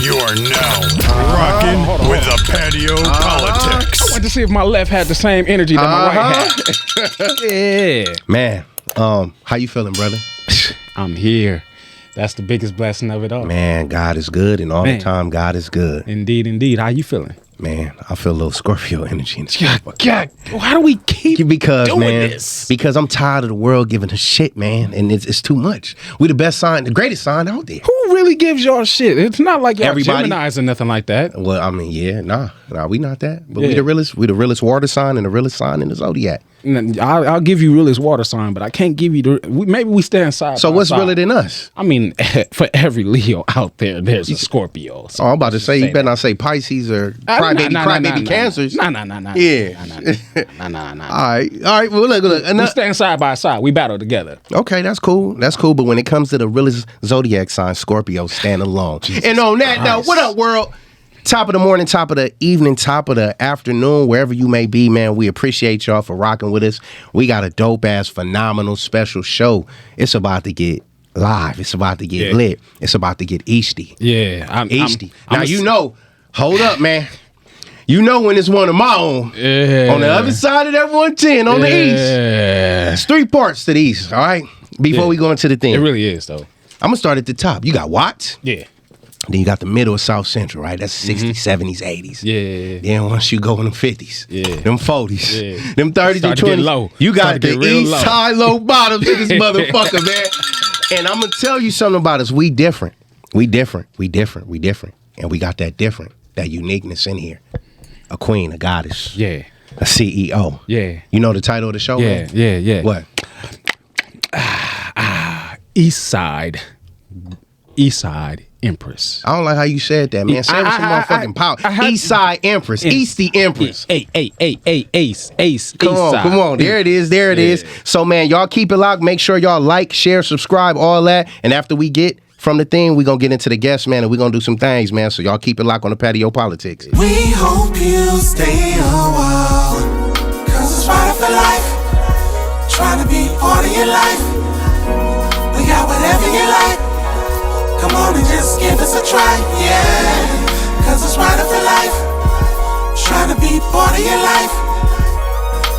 You are now rocking with the Patio PolitiCz. I wanted to see if my left had the same energy that my right had. Yeah. Man, how you feeling, brother? I'm here. That's the biggest blessing of it all. Man, God is good, and all the time, God is good. Indeed, indeed. How you feeling? Man, I feel a little Scorpio energy in this. God, why do we keep doing this? Because I'm tired of the world giving a shit, man, and it's too much. We the best sign, the greatest sign out there. Who really gives y'all shit? It's not like y'all Everybody. Geminis or nothing like that. Well, I mean, yeah, nah, we not that. But we the realest water sign and the realest sign in the zodiac. I'll give you realest water sign, but I can't give you maybe we stand side. So by what's side. realer than us? I mean, for every Leo out there, there's a Scorpio. So I'm about to say, you better not say Pisces or crybaby Cancers. Nah. Yeah. Nah. All right. Well, look. We stand side by side. We battle together. Okay, that's cool. But when it comes to the realest zodiac sign, Scorpio stand alone. And on that note, what up, world? Top of the morning, top of the evening, top of the afternoon, wherever you may be, man, we appreciate y'all for rocking with us. We got a dope-ass, phenomenal, special show. It's about to get live. It's about to get lit. It's about to get Easty. Yeah. Easty. Hold up, man. You know when it's one of my own. Yeah. On the other side of that 110, on the east. There's 3 parts to the east, all right? Before we go into the thing. It really is, though. I'm going to start at the top. You got Watts. Yeah. Then you got the middle of South Central, right? That's 60s, 70s, 80s. Yeah. Then once you go in them 50s, them 40s, them 30s and 20s, low. you got the east high, low bottoms in this motherfucker, man. And I'm going to tell you something about us. We different. And we got that different, that uniqueness in here. A queen, a goddess. Yeah. A CEO. Yeah. You know the title of the show, man? Yeah. What? Eastside Empress. I don't like how you said that, man. Say it with some motherfucking power. Eastside Empress. Easty Empress. Ace. Come on. There it is. So, man, y'all keep it locked. Make sure y'all like, share, subscribe, all that. And after we get from the thing, we're going to get into the guests, man, and we're going to do some things, man. So y'all keep it locked on the Patio PolitiCz. We hope you stay a while, cause it's right for life. Trying to be part of your life. We got whatever you like. Come on and just give us a try, yeah. Cause it's right for life. Trying to be part of your life.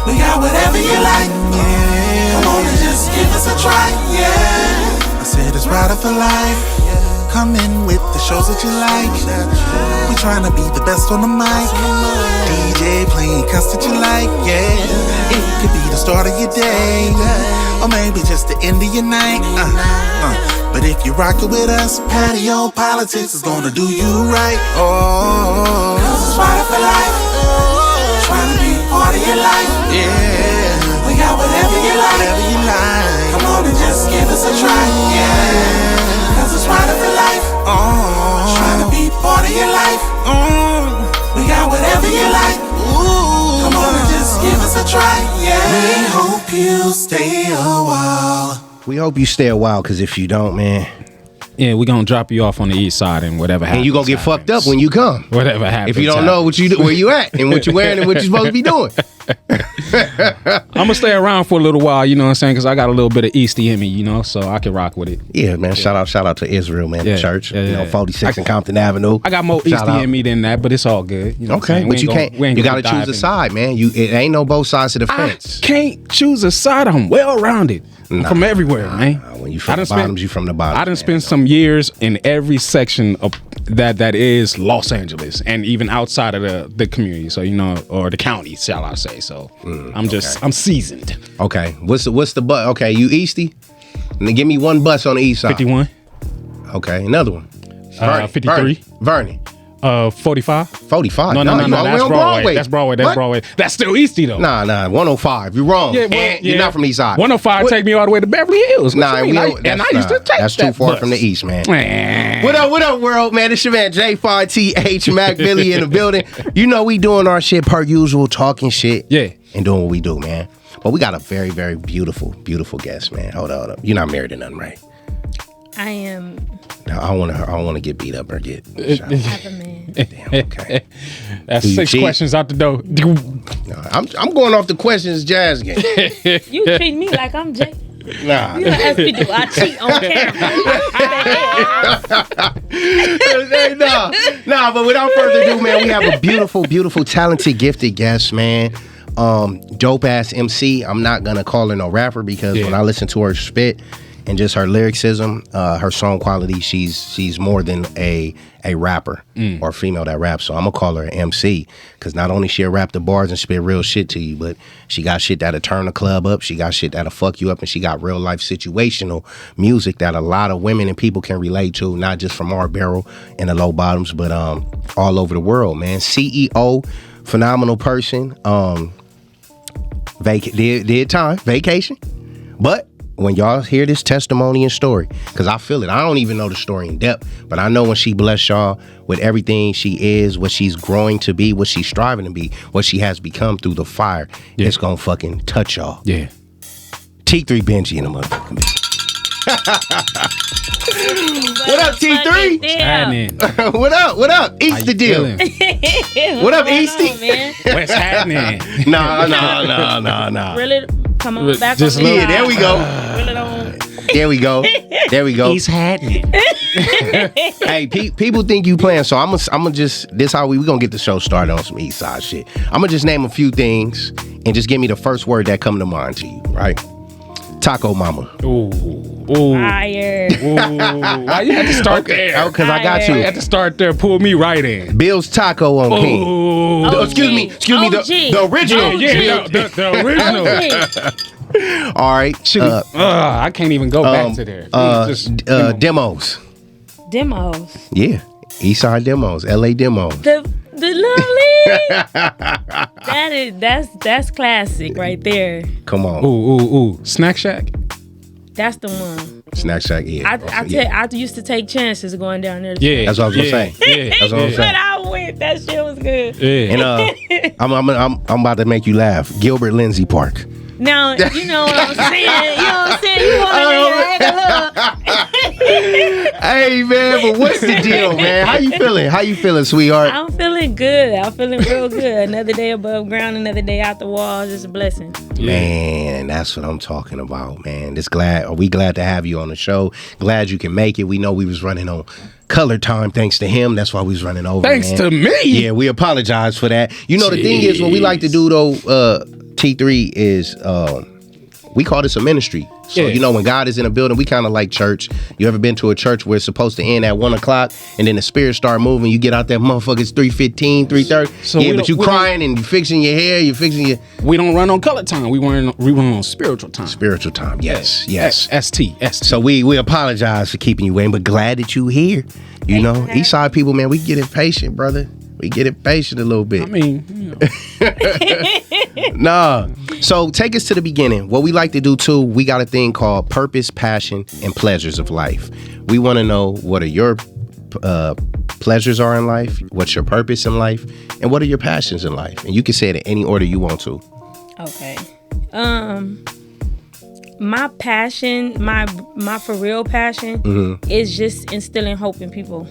We got whatever you like, yeah. Come on and just give us a try, yeah. I said it's right for life. Come in with the shows that you like. We trying to be the best on the mic. DJ playing cuts that you like, yeah. It could be the start of your day, or maybe just the end of your night. But if you rock it with us, Patio PolitiCz is gonna do you right. Oh, cause it's right for life. Trying to be part of your life, yeah. We got whatever you like. Come on and just give us a try, yeah. Cause it's right for life. Trying to be part of your life. We got whatever you like. Come on and just give us a try, yeah. We hope you stay a while. We hope you stay a while, because if you don't, man. Yeah, we're going to drop you off on the east side and whatever happens. And you're going to get fucked up when you come. Whatever happens. If you don't know what you do, where you at and what you wearing and what you're supposed to be doing. I'm going to stay around for a little while, you know what I'm saying? Because I got a little bit of Easty in me, you know, so I can rock with it. Yeah, man. Shout out to Israel, man. The church. Yeah. You know, 46 and Compton Avenue. I got more Easty in me than that, but it's all good. You know okay, but you can't. You got to choose a side, man. It ain't no both sides of the fence. I can't choose a side. I'm well-rounded. I'm from everywhere, man. When you from the bottoms, you from the bottom. I done spent some years in every section of that is Los Angeles, and even outside of the community. So, you know, or the county, shall I say? So, I'm seasoned. Okay, what's the bus? Okay, you Easty? And then give me one bus on the east side. 51. Okay, another one. 53. Vernon. 45. 45. No, that's Broadway. That's Broadway. That's Broadway. That's still Easty though. Nah, 105. You're wrong. You're not from the east side. 105 take me all the way to Beverly Hills. Nah, I used to take that's that too far bus. from the east, man. What up, world, man? It's your man J5TH Mac Billy in the building. You know we doing our shit per usual, talking shit. Yeah. And doing what we do, man. But we got a very, very beautiful guest, man. Hold up. You're not married to nothing, right? I am. No, I don't want to get beat up or get shot. I have a man. Damn, okay. That's 6 questions out the door. No, I'm going off the questions Jazz game. You treat me like I'm Jay. Nah. You ask me, do I cheat on camera? Nah, but without further ado, man, we have a beautiful, beautiful, talented, gifted guest, man. Dope ass MC. I'm not gonna call her no rapper because when I listen to her spit and just her lyricism, her song quality, she's more than a rapper or a female that raps. So I'm gonna call her an MC because not only she'll rap the bars and spit real shit to you, but she got shit that'll turn the club up. She got shit that'll fuck you up, and she got real life situational music that a lot of women and people can relate to, not just from our barrel and the low bottoms, but all over the world, man. CEO, phenomenal person. Did time vacation, but when y'all hear this testimony and story, because I feel it, I don't even know the story in depth, but I know when she bless y'all with everything she is, what she's growing to be, what she's striving to be, what she has become through the fire, it's gonna fucking touch y'all. Yeah. T3 Benji in the motherfucking What up, T3? Happening. What up? East the deal. What up, Easty? What's happening? Nah. Really? Come on, back Just on the Yeah, there we go. Really don't. There we go. He's happening. Hey, people think you playing, so I'm gonna just, this how we gonna get the show started on some East Side shit. I'm gonna just name a few things and just give me the first word that come to mind to you, right? Taco Mama. Ooh. Fire. Ooh. Why you had to start there? Oh, because I got You you. had to start there. Pull me right in. Bill's Taco on King. Ooh. Excuse me, the original. Yeah, the original. All right. I can't even go back to there. Demos. Demos. Yeah. Eastside Demos. LA Demos. The lovely. That's classic right there. Come on. Ooh. Snack Shack. That's the one. Snack Shack, yeah. I used to take chances going down there. Yeah. That's what I was gonna say. Yeah. That's what I was But saying. I went. That shit was good. Yeah. And I'm about to make you laugh. Gilbert Lindsay Park. Now, you know what I'm saying. You want to Hey man, but what's the deal, man? How you feeling, sweetheart? I'm feeling good. I'm feeling real good. Another day above ground, another day out the walls. It's a blessing. Man, that's what I'm talking about, man. We glad to have you on the show. Glad you can make it. We know we was running on color time thanks to him. That's why we was running over. Thanks man. to me. Yeah, we apologize for that. You know, the thing is, what we like to do though, T3 is we call this a ministry. So, you know, when God is in a building, we kind of like church. You ever been to a church where it's supposed to end at 1 o'clock and then the spirit start moving? You get out there, motherfuckers, 3:15, 3:30. So yeah, but you crying and you fixing your hair, We don't run on color time. We run on spiritual time. Spiritual time, yes. ST. So we apologize for keeping you waiting, but glad that you here. You know, Eastside people, man, we get impatient, brother. We get impatient a little bit. I mean, you know. Nah. So take us to the beginning. What we like to do too, we got a thing called purpose, passion, and pleasures of life. We want to know what are your pleasures are in life, what's your purpose in life, and what are your passions in life. And you can say it in any order you want to. Okay. My passion, my for real passion is just instilling hope in people.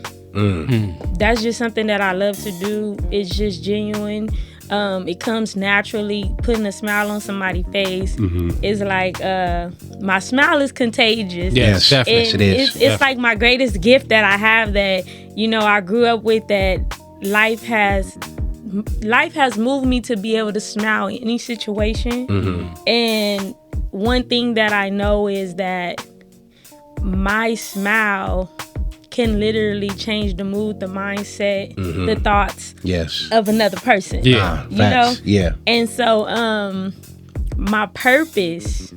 That's just something that I love to do. It's just genuine. It comes naturally. Putting a smile on somebody's face is like my smile is contagious. Yes, definitely. it is. It's like my greatest gift that I have that, you know, I grew up with, that life has moved me to be able to smile in any situation. And one thing that I know is that my smile can literally change the mood, the mindset, the thoughts of another person. Yeah. You know? Yeah. And so my purpose,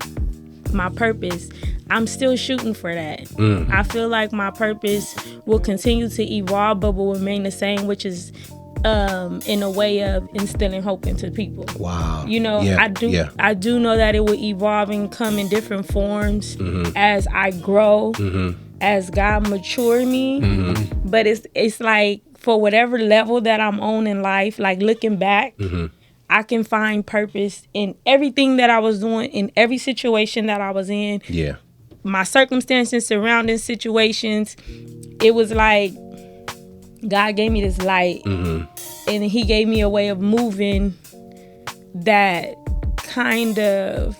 I'm still shooting for that. I feel like my purpose will continue to evolve, but will remain the same, which is in a way of instilling hope into people. Wow. You know, I do know that it will evolve and come in different forms as I grow, as God mature me. But it's like, for whatever level that I'm on in life, like looking back, I can find purpose in everything that I was doing, in every situation that I was in. Yeah. My circumstances, surrounding situations, it was like God gave me this light, and he gave me a way of moving that kind of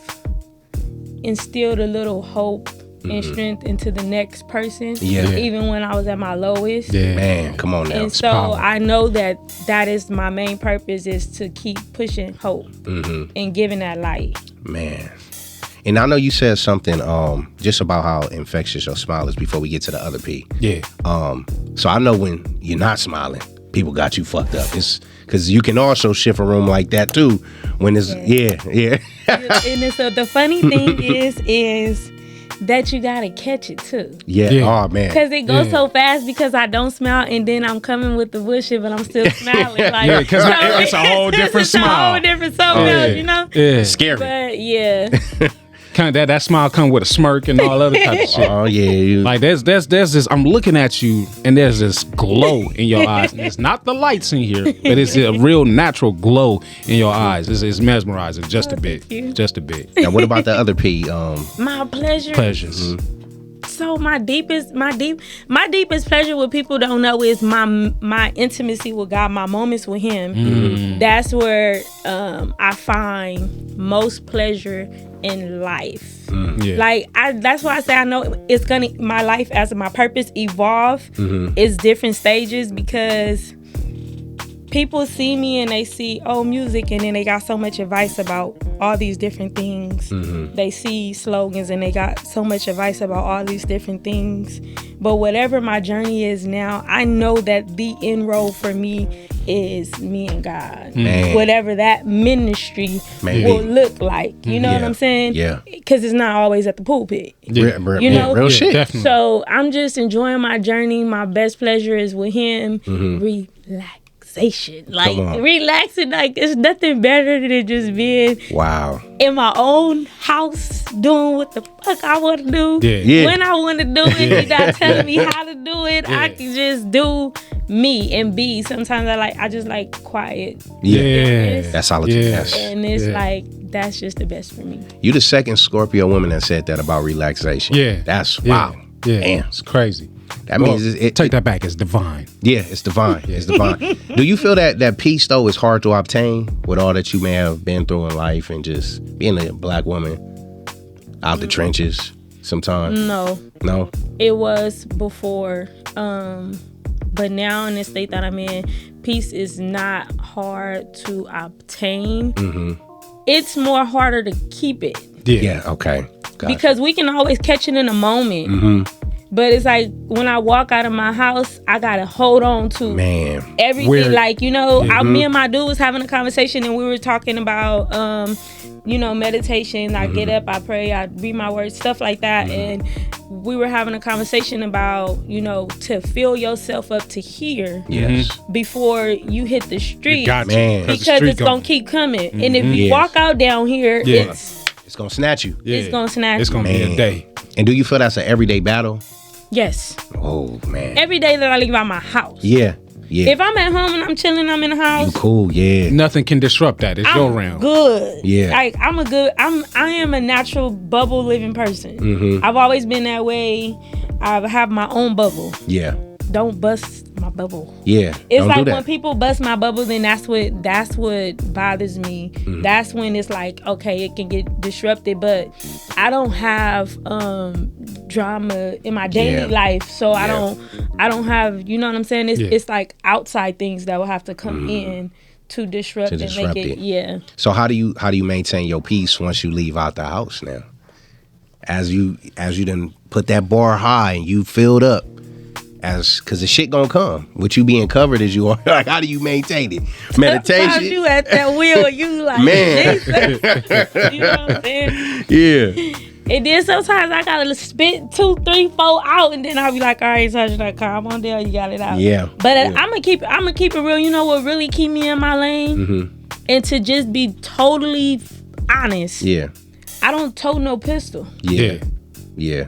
instilled a little hope and strength into the next person. Yeah. Even when I was at my lowest. Yeah. Man, come on now. And so power. I know that is my main purpose, is to keep pushing hope and giving that light. Man. And I know you said something just about how infectious your smile is before we get to the other P. Yeah. So I know when you're not smiling, people got you fucked up. It's because you can also shift a room like that too. When it's yeah. And it's, the funny thing is that you gotta catch it too. Yeah. Yeah. Oh man. Because it goes so fast because I don't smile, and then I'm coming with the bullshit, but I'm still smiling. Like, Yeah, 'cause it's a whole different it's a smile. whole different something Yeah. else, you know? Yeah. Scary. But yeah. Kind of that smile come with a smirk and all other type of shit. Oh yeah. Like there's this. I'm looking at you, and there's this glow in your eyes. And it's not the lights in here, but it's a real natural glow in your eyes. It's mesmerizing, just a bit, thank you. just a bit. Now what about the other P? My pleasure. Pleasures. So my deepest pleasure, what people don't know, is my intimacy with God, my moments with Him. That's where I find most pleasure in life. Yeah. Like that's why I say I know it's gonna, my life as my purpose evolve. It's different stages, because people see me and they see music, and then they got so much advice about all these different things. They see slogans and they got so much advice about all these different things. But whatever my journey is now, I know that the end road for me is me and God. Man. Whatever that ministry will look like. You know what I'm saying? Yeah. Because it's not always at the pulpit. Yeah. You know? real shit. Definitely. So I'm just enjoying my journey. My best pleasure is with Him. Relaxation. Like, Come on. relaxing. Like, it's nothing better than just being Wow. in my own house doing what the fuck I want to do. Yeah. Yeah. When I want to do it. You're not telling me how to do it. I Yeah. can just do me and be. Sometimes I just like quiet. Yeah. That's solitude. Yeah. Yes. And it's Yeah. like, that's just the best for me. You the second Scorpio woman that said that about relaxation. Yeah. That's Yeah. wow. Yeah. Damn. It's crazy. That means it Take that back. It's divine. Yeah, it's divine. It's divine. Do you feel that peace though is hard to obtain with all that you may have been through in life and just being a black woman out the trenches sometimes? No. No? It was before. But now in the state that I'm in, peace is not hard to obtain. It's more harder to keep it. Yeah, okay. Gotcha. Because we can always catch it in a moment. But it's like when I walk out of my house, I gotta hold on to Man. everything. Weird. Like, you know, me and my dude was having a conversation, and we were talking about meditation. I get up, I pray, I read my words, stuff like that. And we were having a conversation about, to fill yourself up to here Yes. before you hit the street. Got you. Man. The Because street it's gonna keep coming. And if you Yes. walk out down here, Yeah. It's gonna snatch you. it's gonna snatch It's gonna you. be Man. a day. And do you feel that's an everyday battle? Yes. Oh man. Every day that I leave out my house. Yeah. Yeah. If I'm at home and I'm chilling, I'm in the house. You cool, yeah. Nothing can disrupt that. It's your I'm realm. good. Yeah. Like I am a natural bubble living person. I've always been that way. I have my own bubble. Yeah. Don't bust my bubble. Yeah. It's Don't like do that. when people bust my bubble, then that's what bothers me. That's when it's like, okay, it can get disrupted, but I don't have drama in my daily life, so I don't have, you know what I'm saying? It's like outside things that will have to come in to disrupt and disrupt make it. it. Yeah. So how do you maintain your peace once you leave out the house now? As you done put that bar high and you filled up, cause the shit gonna come. With you being covered as you are, like how do you maintain it? Meditation. You at that wheel, you like, Man. Jesus. You know what I'm saying? Yeah. And then sometimes I gotta spit 2, 3, 4 out, and then I'll be like, all right, touch that calm on there, you got it out. Yeah. But Yeah. I'm gonna keep it real. You know what really keep me in my lane? And to just be totally honest. Yeah. I don't tote no pistol. Yeah. Yeah.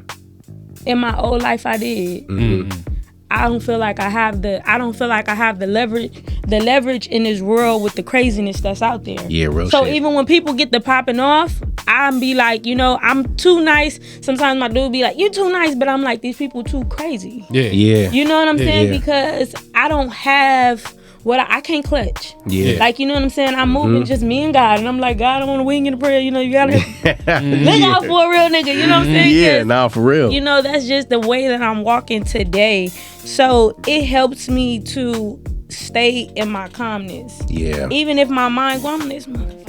In my old life, I did. I don't feel like I have the leverage in this world with the craziness that's out there. Yeah, real So shit. even when people get the popping off, I'm be like, I'm too nice. Sometimes my dude be like, you too nice, but I'm like, these people too crazy. Yeah. Yeah. You know what I'm saying? yeah. Because I don't have what I can't clutch. Yeah. Like, you know what I'm saying? I'm moving just me and God. And I'm like, God, I want to wing in the prayer. You know, you got to look out for a real nigga. You know what I'm saying? Yeah, nah, for real. You know, that's just the way that I'm walking today. So it helps me to stay in my calmness. Yeah. Even if my mind going, this motherfucker.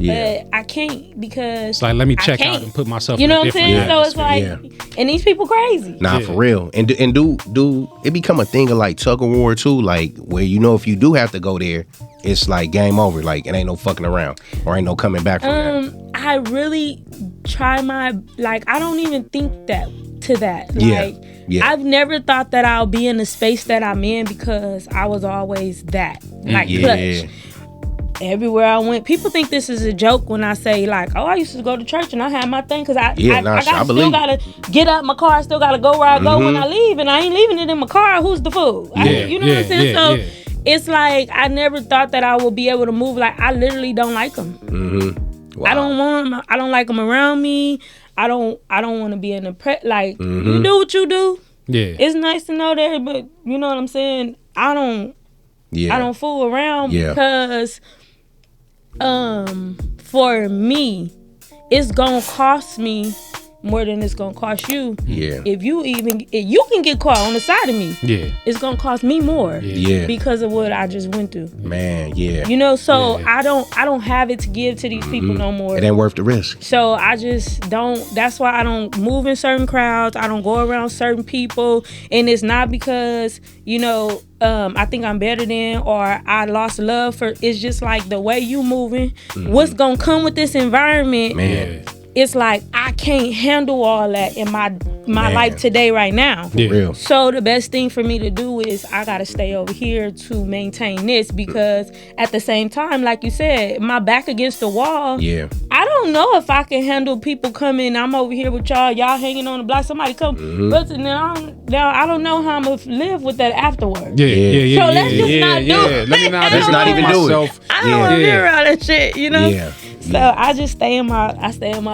Yeah. But I can't because It's like, let me I check can't. out and put myself You in know a what I'm saying? different So it's like, atmosphere. and these people crazy. Nah, for real. And do it become a thing of like tug of war too? Like where you know if you do have to go there, it's like game over. Like it ain't no fucking around or ain't no coming back from that. I really try my I don't even think to that. Yeah. Like Yeah. I've never thought that I'll be in the space that I'm in because I was always that. Like clutch. Everywhere I went, people think this is a joke when I say like, "Oh, I used to go to church and I had my thing," because I still gotta get out my car. I still gotta go where I go when I leave, and I ain't leaving it in my car. Who's the fool? You know what I'm saying? So it's like I never thought that I would be able to move. Like I literally don't like them. Wow. I don't want them. I don't like them around me. I don't want to be in the like you do what you do. Yeah, it's nice to know that, but you know what I'm saying. I don't fool around because. For me, it's gonna cost me more than it's gonna cost you. Yeah. If you can get caught on the side of me. Yeah. It's gonna cost me more. Yeah. Because of what I just went through. Man, yeah. You know, so I don't have it to give to these people no more. It ain't worth the risk. So I just don't. That's why I don't move in certain crowds. I don't go around certain people, and it's not because I think I'm better than or I lost love for. It's just like the way you moving. What's gonna come with this environment? Man. It's like I can't handle all that in my life today right now. For real. So the best thing for me to do is I gotta stay over here to maintain this because at the same time, like you said, my back against the wall. Yeah. I don't know if I can handle people coming. I'm over here with y'all hanging on the block. Somebody come, but now I don't know how I'm gonna live with that afterwards. Yeah. So let's just not do it. Let's not even do it. I don't want to be around that shit, Yeah. So I just stay in my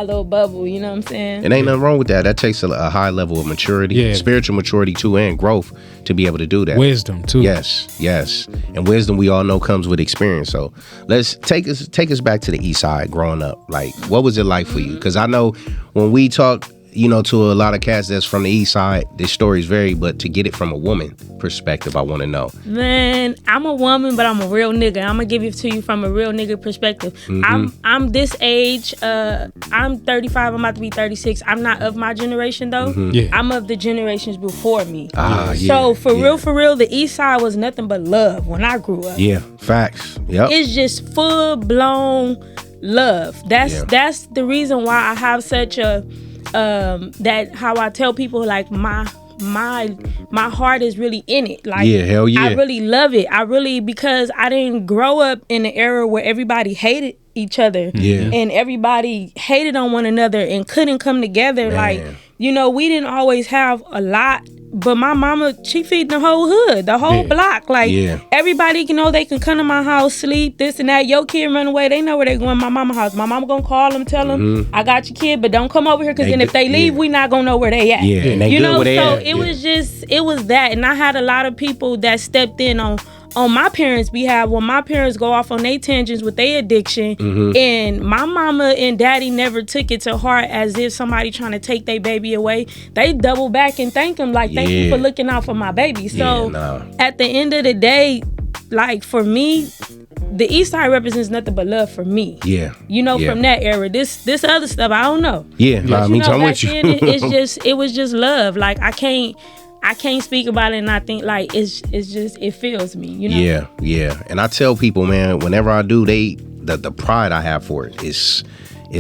little bubble, you know what I'm saying? And ain't nothing wrong with that. That takes a high level of maturity, spiritual maturity too, and growth to be able to do that. Wisdom too. Yes. And wisdom we all know comes with experience. So let's take us back to the East Side growing up. Like, what was it like for you? Because I know when we talk, to a lot of cats that's from the East Side, their stories vary, but to get it from a woman perspective, I want to know. Man, I'm a woman, but I'm a real nigga. I'm gonna give it to you from a real nigga perspective. I'm this age. I'm 35. I'm about to be 36. I'm not of my generation though. I'm of the generations before me. So for real, the East Side was nothing but love when I grew up. Yeah, facts. Yep. It's just full blown love. That's the reason why I have such a that how I tell people like my heart is really in it. Like hell yeah. I really love it. Because I didn't grow up in an era where everybody hated each other and everybody hated on one another and couldn't come together. Man. Like, we didn't always have a lot, but my mama, she feeding the whole hood, the whole block. Like everybody, they can come to my house, sleep, this and that. Your kid run away, they know where they going. My mama house. My mama gonna call them, tell them, I got your kid, but don't come over here because then if they leave, we not gonna know where they at. And they good where they so at. It was that, and I had a lot of people that stepped in on my parents' behalf when my parents go off on their tangents with their addiction, and my mama and daddy never took it to heart as if somebody trying to take their baby away. They double back and thank them like, thank you for looking out for my baby. So at the end of the day, like for me, the East Side represents nothing but love for me. From that era. This other stuff, I don't know. I'm with you. It was just love. Like I can't speak about it, and I think like it's just it fills me, Yeah. And I tell people, man, whenever I do, the pride I have for it is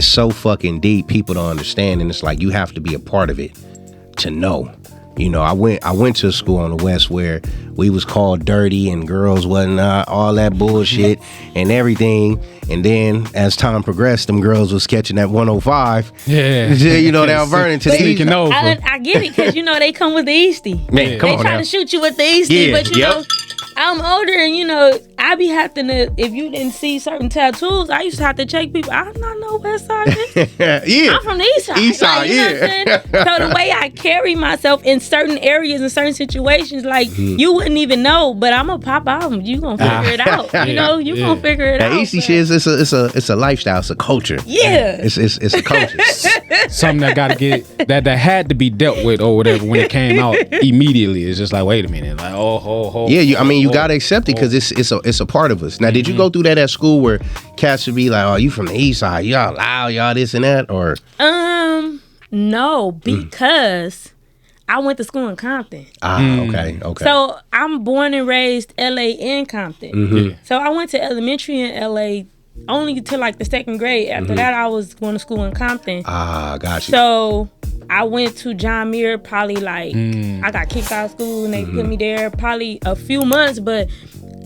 so fucking deep. People don't understand, and it's like you have to be a part of it to know. I went to a school on the West where we was called dirty and girls wasn't all that bullshit and everything. And then as time progressed, them girls was catching that 105. Down Vernon to the east. I get it because they come with the Eastie. Man, come on they try now. to shoot you with the Eastie, but I'm older, and I be having to. If you didn't see certain tattoos, I used to have to check people. I'm not no West Side bitch. Yeah. I'm from the East Side. East Side, like, you know what I'm saying? So the way I carry myself in certain areas and certain situations, like you wouldn't even know, but I'm gonna pop out. You gonna figure it out. You gonna figure it out. That Eastie shit is it's a lifestyle. It's a culture. Yeah. It's a culture. Something that got to get that had to be dealt with or whatever when it came out immediately. It's just like, wait a minute, like Yeah, you gotta accept it because it's a part of us. Now, did you go through that at school where cats would be like, "Oh, you from the East Side? Y'all loud, y'all this and that," or? No, because I went to school in Compton. Okay. So I'm born and raised LA in Compton. So I went to elementary in LA only to like the second grade. After that, I was going to school in Compton. Gotcha. So I went to John Muir probably like I got kicked out of school and they put me there probably a few months, but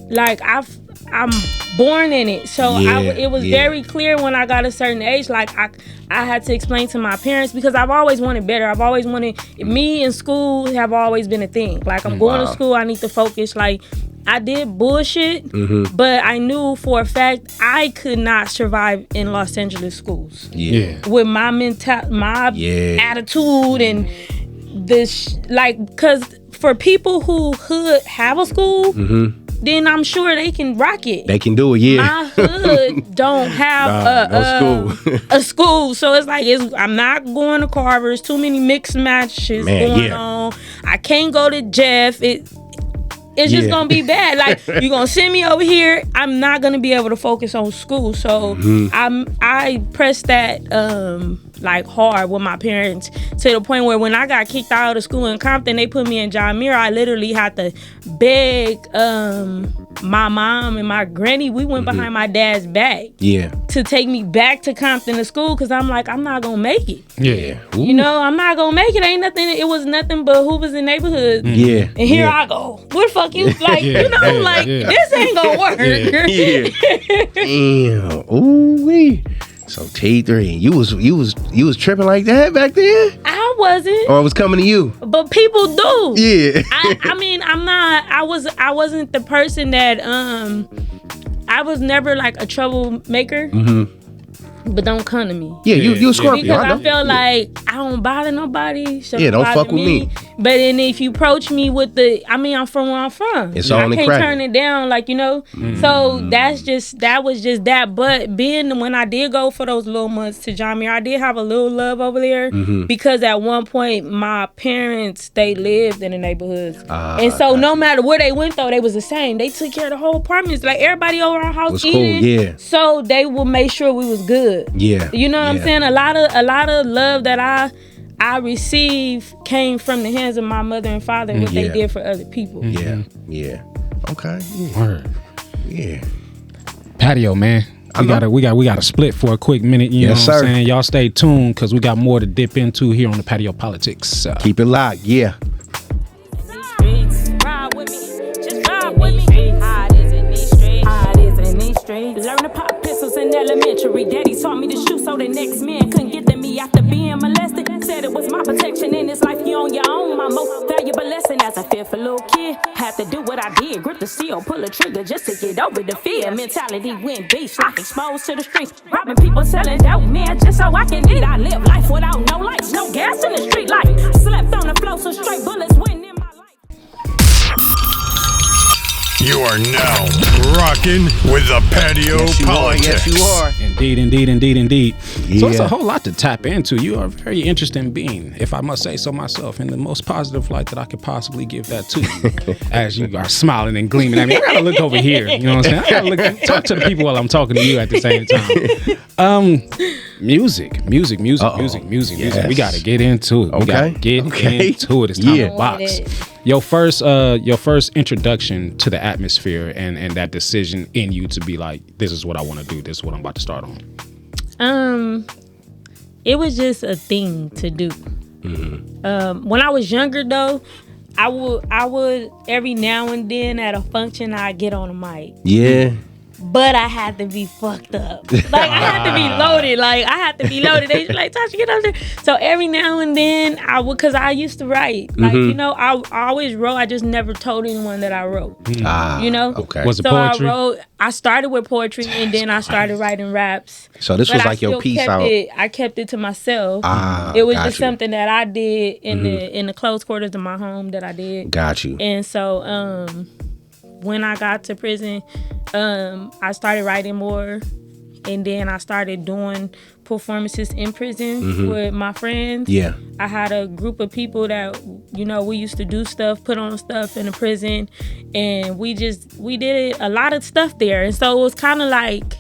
like I'm born in it, so it was very clear when I got a certain age. Like I had to explain to my parents because I've always wanted better. I've always wanted me in school have always been a thing. Like I'm going to school, I need to focus. Like I did bullshit, but I knew for a fact I could not survive in Los Angeles schools. With my attitude and this, because for people who could have a school, then I'm sure they can rock it. They can do it, yeah. My hood don't have no school. A school, so it's like I'm not going to Carver's. Too many mixed matches going on. I can't go to Jeff. It's just gonna be bad. Like you're gonna send me over here, I'm not gonna be able to focus on school. So I pressed that like hard with my parents to the point where when I got kicked out of school in Compton, they put me in John Muir. I literally had to beg my mom and my granny. We went behind my dad's back to take me back to Compton to school because I'm like, I'm not gonna make it. I'm not gonna make it. Ain't nothing. It was nothing but Hoovers and neighborhoods. And here I go. Where the fuck you? Like this ain't gonna work. Damn. Ooh wee. So T3, you was tripping like that back then? I wasn't. Or it was coming to you? But people do. Yeah. I mean, I'm not. I wasn't the person that I was never like a troublemaker. But don't come to me. Yeah, you a Scorpio. Because I feel like I don't bother nobody. So don't fuck with me. But then if you approach me with I'm from where I'm from. It's on the crack. I can't turn it down, So that was just that. But when I did go for those little months to John Muir, I did have a little love over there because at one point my parents, they lived in the neighborhoods. And so no matter where they went though, they was the same. They took care of the whole apartments. Like everybody over our house was eating. Cool, So they would make sure we was good. Yeah. You know what I'm saying? A lot of love that I received came from the hands of my mother and father and what they did for other people. Yeah. Okay. Word. Yeah. Patio, man. We got to split for a quick minute. You know what I'm saying? Y'all stay tuned because we got more to dip into here on the Patio Politics. Keep it locked. Yeah. Ride with me. Just ride with me. Hide is in these streets. Hide is in these streets. Learn to pop pistols in elementary. Daddy taught me to shoot so the next man couldn't get to me after being molested. Said it was my protection in this life. You on your own. My most valuable lesson as a fearful little kid. Had to do what I did. Grip the steel, pull a trigger just to get over the fear. Mentality went beast, like exposed to the streets. Robbing people, selling dope, man, just so I can eat. I live life without no lights, no gas in the street light. Slept on the floor, so straight bullets went in my life. You are now rocking with the Patio Politics. Yes, you are. Indeed. Yeah. So it's a whole lot to tap into. You are a very interesting being, if I must say so myself, in the most positive light that I could possibly give that to you. As you are smiling and gleaming at me. I gotta look over here. You know what I'm saying? I gotta talk to the people while I'm talking to you at the same time. Music. Yes. We gotta get into it. We gotta get into it. It's time to box. Your first introduction to the atmosphere and that decision in you to be like, this is what I want to do. This is what I'm about to start on. It was just a thing to do. When I was younger though, I would every now and then at a function I'd get on a mic. Yeah. but I had to be fucked up. Like, I had to be loaded. They was like, Tasha, get out there. So every now and then, I would, because I used to write. Like, you know, I always wrote. I just never told anyone that I wrote. You know? Okay. Was it So poetry? I started with poetry, and then I started writing raps. So this was like your piece out. I kept it to myself. It was just something that I did in the close quarters of my home that I did. Got you. And so when I got to prison, I started writing more, and then I started doing performances in prison with my friends. Yeah. I had a group of people that, you know, we used to do stuff, put on stuff in the prison, and we did a lot of stuff there. And so it was kind of like,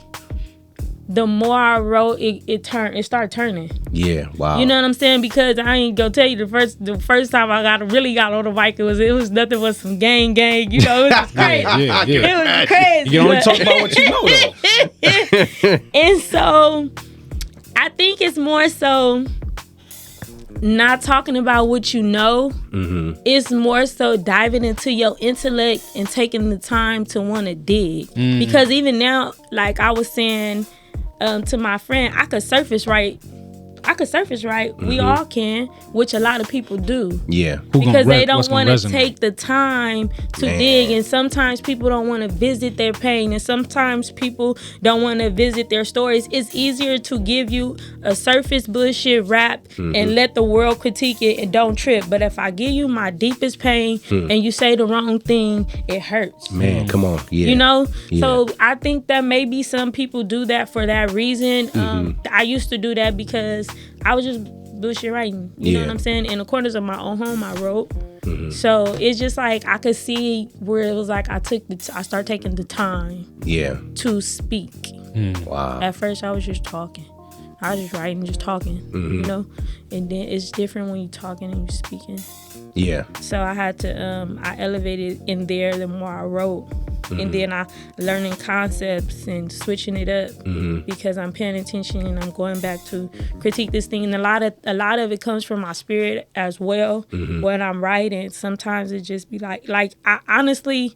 the more I wrote, it started turning. Yeah, wow. You know what I'm saying? Because I ain't gonna tell you the first time I really got on the bike, it was nothing but some gang. You know, it was crazy. Yeah. It was crazy. You can only talk about what you know, though. And so I think it's more so not talking about what you know. It's more so diving into your intellect and taking the time to want to dig. Because even now, like I was saying to my friend, I could surface right. We all can, which a lot of people do. Yeah. Because they don't want to take the time to dig, and sometimes people don't want to visit their pain, and sometimes people don't want to visit their stories. It's easier to give you a surface bullshit rap and let the world critique it and don't trip. But if I give you my deepest pain and you say the wrong thing, it hurts. Man, come on. Yeah. You know? Yeah. So I think that maybe some people do that for that reason. I used to do that because I was just bullshit writing. You know what I'm saying? In the corners of my own home, I wrote. So it's just like I could see where it was like I started taking the time to speak. Wow. At first, I was just talking. I was just writing, just talking, you know? And then it's different when you're talking and you're speaking. Yeah. So I had to, I elevated in there the more I wrote. And then I learning concepts and switching it up because I'm paying attention and I'm going back to critique this thing. And a lot of it comes from my spirit as well. When I'm writing, sometimes it just be like I honestly,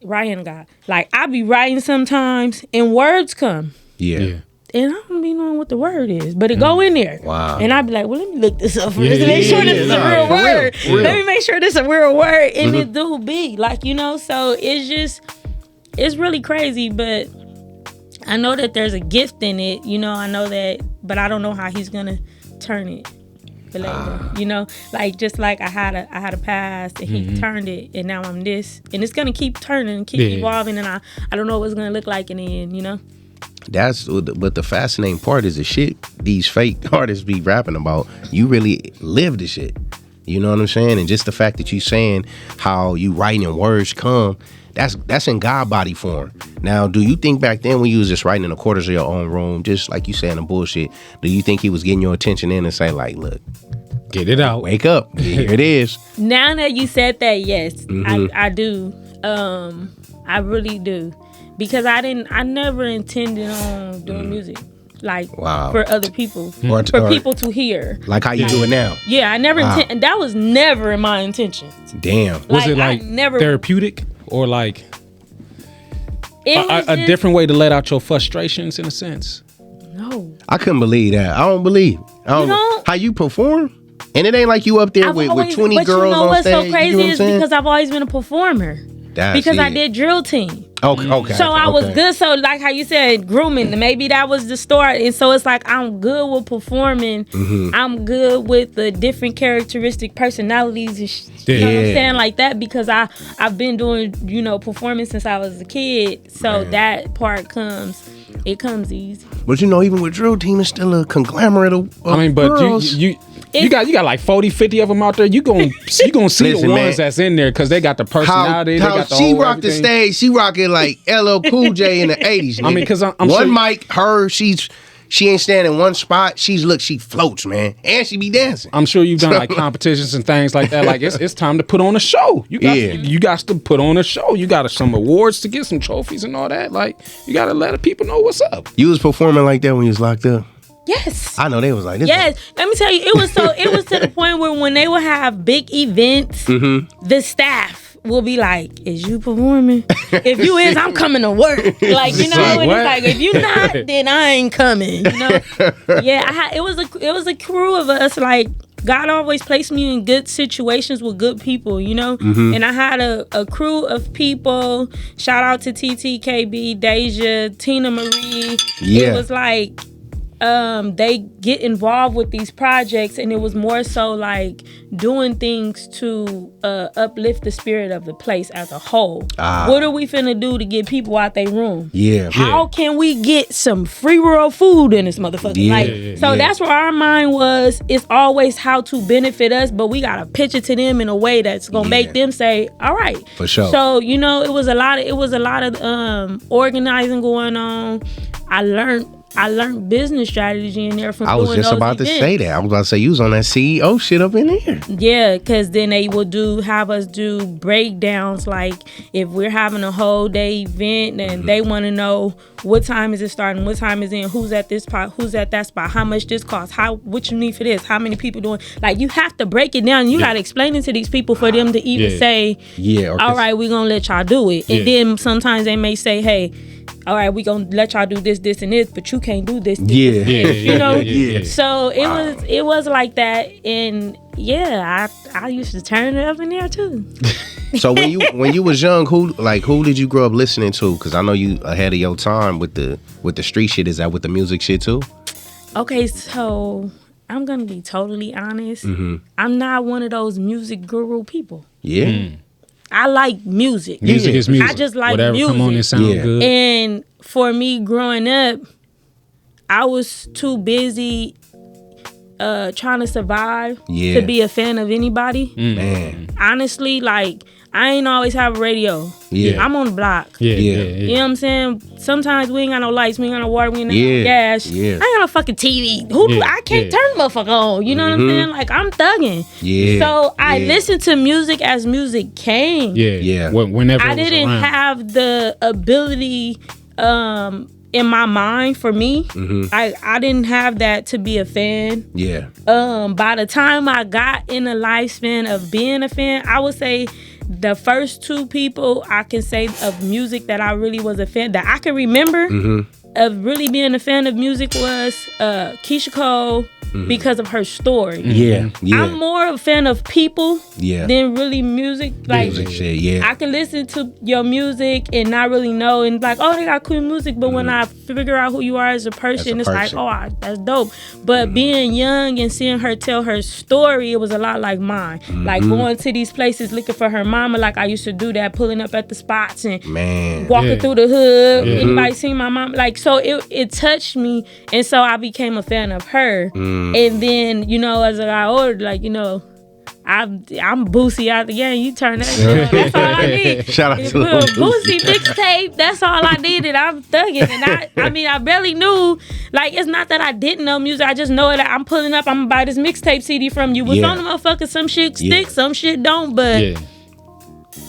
writing God, like I be writing sometimes and words come. Yeah. And I don't be knowing what the word is, but it go in there. Wow. And I be like, well, let me look this up first to make sure this is a real word. Let me make sure this is a real word. And it do be. Like, you know, so it's really crazy, but I know that there's a gift in it. You know, I know that, but I don't know how he's going to turn it for later. You know, like just like I had a past and he turned it and now I'm this. And it's going to keep turning and keep evolving. And I don't know what it's going to look like in the end, you know? But the fascinating part is the shit these fake artists be rapping about. You really live the shit. You know what I'm saying? And just the fact that you saying how you writing and words come, that's in God body form. Now, do you think back then when you was just writing in the quarters of your own room, just like you saying the bullshit, do you think he was getting your attention in and say like, look, get it out, wake up, here it is? Now that you said that, yes, I do. I really do. Because I never intended on doing music, like for other people, or people to hear. Like how you do it now. Yeah, I never and that was never in my intentions. Damn. Was it like therapeutic or like a different way to let out your frustrations in a sense? No. I couldn't believe that. I don't believe. How you perform? And it ain't like you up there with 20 girls on stage. But you know what's so crazy you know what is because I've always been a performer. I did drill team. Okay. So I was good. So like how you said, grooming, maybe that was the start. And so it's like I'm good with performing. I'm good with the different characteristic personalities and you know what I'm saying, like that, because I've been doing, you know, performing since I was a kid. So that part comes easy. But you know, even with drill team, it's still a conglomerate of girls. You got like 40, 50 of them out there. You gonna see the ones that's in there because they got the personality. How they got the she whole rocked the stage. She rocking like LL Cool J in the 80s. Nigga. I mean, because I'm one sure mic, her, she ain't standing in one spot. She floats, man, and she be dancing. I'm sure you've done like competitions and things like that. Like it's time to put on a show. You got to put on a show. You got some awards to get, some trophies and all that. Like you got to let the people know what's up. You was performing like that when you was locked up. Yes. I know they was like this. Yes. Let me tell you, it was to the point where when they would have big events, the staff will be like, "Is you performing? If you is, I'm coming to work." Like, you know, and it's like, if you not, then I ain't coming. You know? Yeah, it was a crew of us. Like, God always placed me in good situations with good people, you know? And I had a crew of people. Shout out to TTKB, Deja, Tina Marie. Yeah. It was like, they get involved with these projects, and it was more so like doing things to uplift the spirit of the place as a whole. What are we finna do to get people out their room? How can we get some free world food in this motherfucker? So that's where our mind was. It's always how to benefit us, but we gotta pitch it to them in a way that's gonna make them say, all right. For sure. So, you know, it was a lot of organizing going on. I learned business strategy in there from doing those I was just about events. to say that. I was about to say you was on that CEO shit up in there. Yeah, because then they will have us do breakdowns. Like, if we're having a whole day event and they want to know what time is it starting, what time is it, who's at this spot, who's at that spot, how much this costs, what you need for this, how many people doing. Like, you have to break it down. You got to explain it to these people for them to even say, all right, we're going to let y'all do it. And then sometimes they may say, hey, all right, we gonna let y'all do this, and this, but you can't do this. You know. So it was like that, and I used to turn it up in there too. So when you was young, who did you grow up listening to? Because I know you ahead of your time with the street shit. Is that with the music shit too? Okay, so I'm gonna be totally honest. I'm not one of those music guru people. I like music. Music is music. I just like whatever music. Come on and sound good. And for me growing up, I was too busy trying to survive to be a fan of anybody. Man. Honestly, like, I ain't always have a radio. I'm on the block. You know what I'm saying? Sometimes we ain't got no lights, we ain't got no water, we ain't got no gas. I ain't got no fucking TV. I can't turn the motherfucker on. You know what I'm saying? Like, I'm thugging. So I listened to music as music came. Whenever I didn't have the ability in my mind for me. I didn't have that to be a fan. By the time I got in the lifespan of being a fan, I would say the first two people I can say of music that I really was a fan, that I can remember of really being a fan of music, was Keisha Cole, because of her story. I'm more a fan of people than really music. Like, music shit, I can listen to your music and not really know, and like, oh, they got cool music, but when I figure out who you are as a person, it's like, oh, that's dope. But being young and seeing her tell her story, it was a lot like mine. Like, going to these places looking for her mama, like I used to do that, pulling up at the spots and walking through the hood. Anybody seen my mom? Like, so it touched me, and so I became a fan of her. And then, you know, as I got older, like, you know, I'm Boosie out the game. You turn that. That's all I need. Shout out to Boosie mixtape. That's all I needed. I'm thugging, and I mean, I barely knew. Like, it's not that I didn't know music. I just know that I'm pulling up. I'm gonna buy this mixtape CD from you. What's on the motherfucker? Some shit sticks, some shit don't. But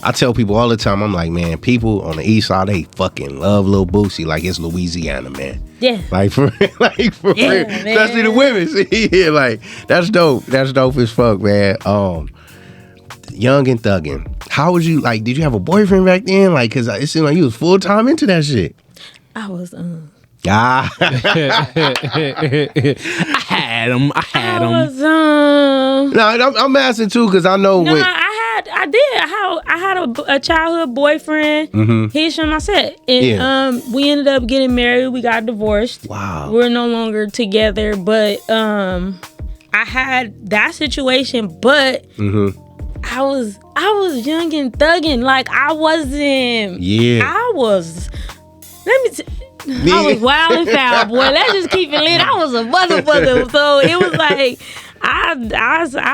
I tell people all the time, I'm like, man, people on the east side, they fucking love Lil Boosie like it's Louisiana, man. Like for real. Especially the women. Like, that's dope. That's dope as fuck, man. Young and thugging. How was you, like, did you have a boyfriend back then? Like, cause it seemed like you was full time into that shit. I was I had him. No, I'm asking too, because I know when I had a childhood boyfriend. He's from my set, and we ended up getting married. We got divorced. Wow, we're no longer together. But I had that situation, but I was young and thugging. Like, I wasn't. I was. I was wild and foul, boy. Let's just keep it lit. I was a motherfucker. So it was like I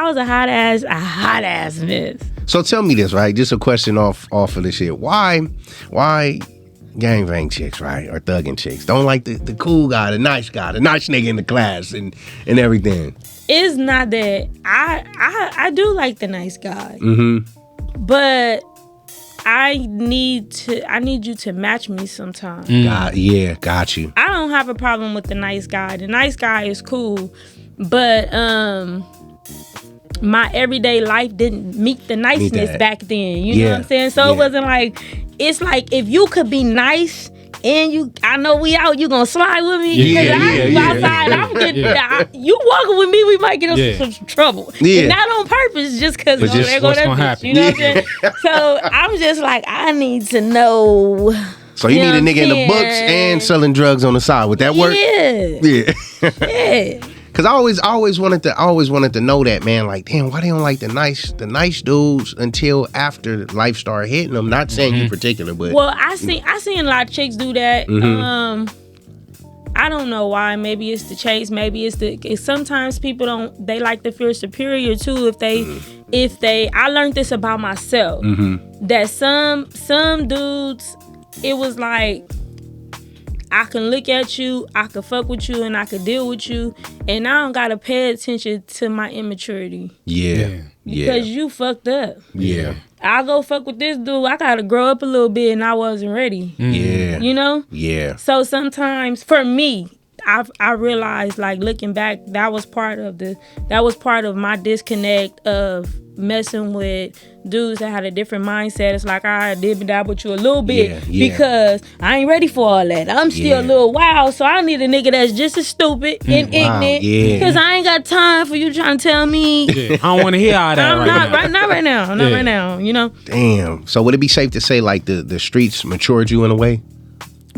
was a hot ass miss. So tell me this, right? Just a question off of this shit. Why gangbang chicks, right, or thugging chicks don't like the cool guy, the nice nigga in the class and everything? It's not that I do like the nice guy, but I need you to match me sometime. Got you. I don't have a problem with the nice guy. The nice guy is cool, but my everyday life didn't meet the niceness back then. You know what I'm saying? So it wasn't like, it's like if you could be nice and I know we out, you gonna slide with me? Because outside, I'm getting, you walking with me, we might get into some trouble. And not on purpose, just because there go that bitch. You know what I'm saying? So I'm just like, I need to know. So you need a nigga in the books and selling drugs on the side. Would that work? Yeah. Cause I always wanted to know that, man. Like, damn, why they don't like the nice dudes until after life started hitting them? Not saying you particular, but I seen a lot of chicks do that. I don't know why. Maybe it's the chase. Maybe it's sometimes people they like to feel superior too. If they I learned this about myself that some dudes, it was like, I can look at you, I can fuck with you, and I can deal with you, and I don't gotta pay attention to my immaturity. Because you fucked up. I go fuck with this dude, I gotta grow up a little bit, and I wasn't ready. You know? So sometimes, for me, I realized, like, looking back, that was part of my disconnect of messing with dudes that had a different mindset. It's like, I did that with you a little bit because I ain't ready for all that. I'm still a little wild, so I need a nigga that's just as stupid and ignorant because I ain't got time for you trying to tell me. I don't want to hear all that not right now, you know? Damn. So would it be safe to say, like, the streets matured you in a way?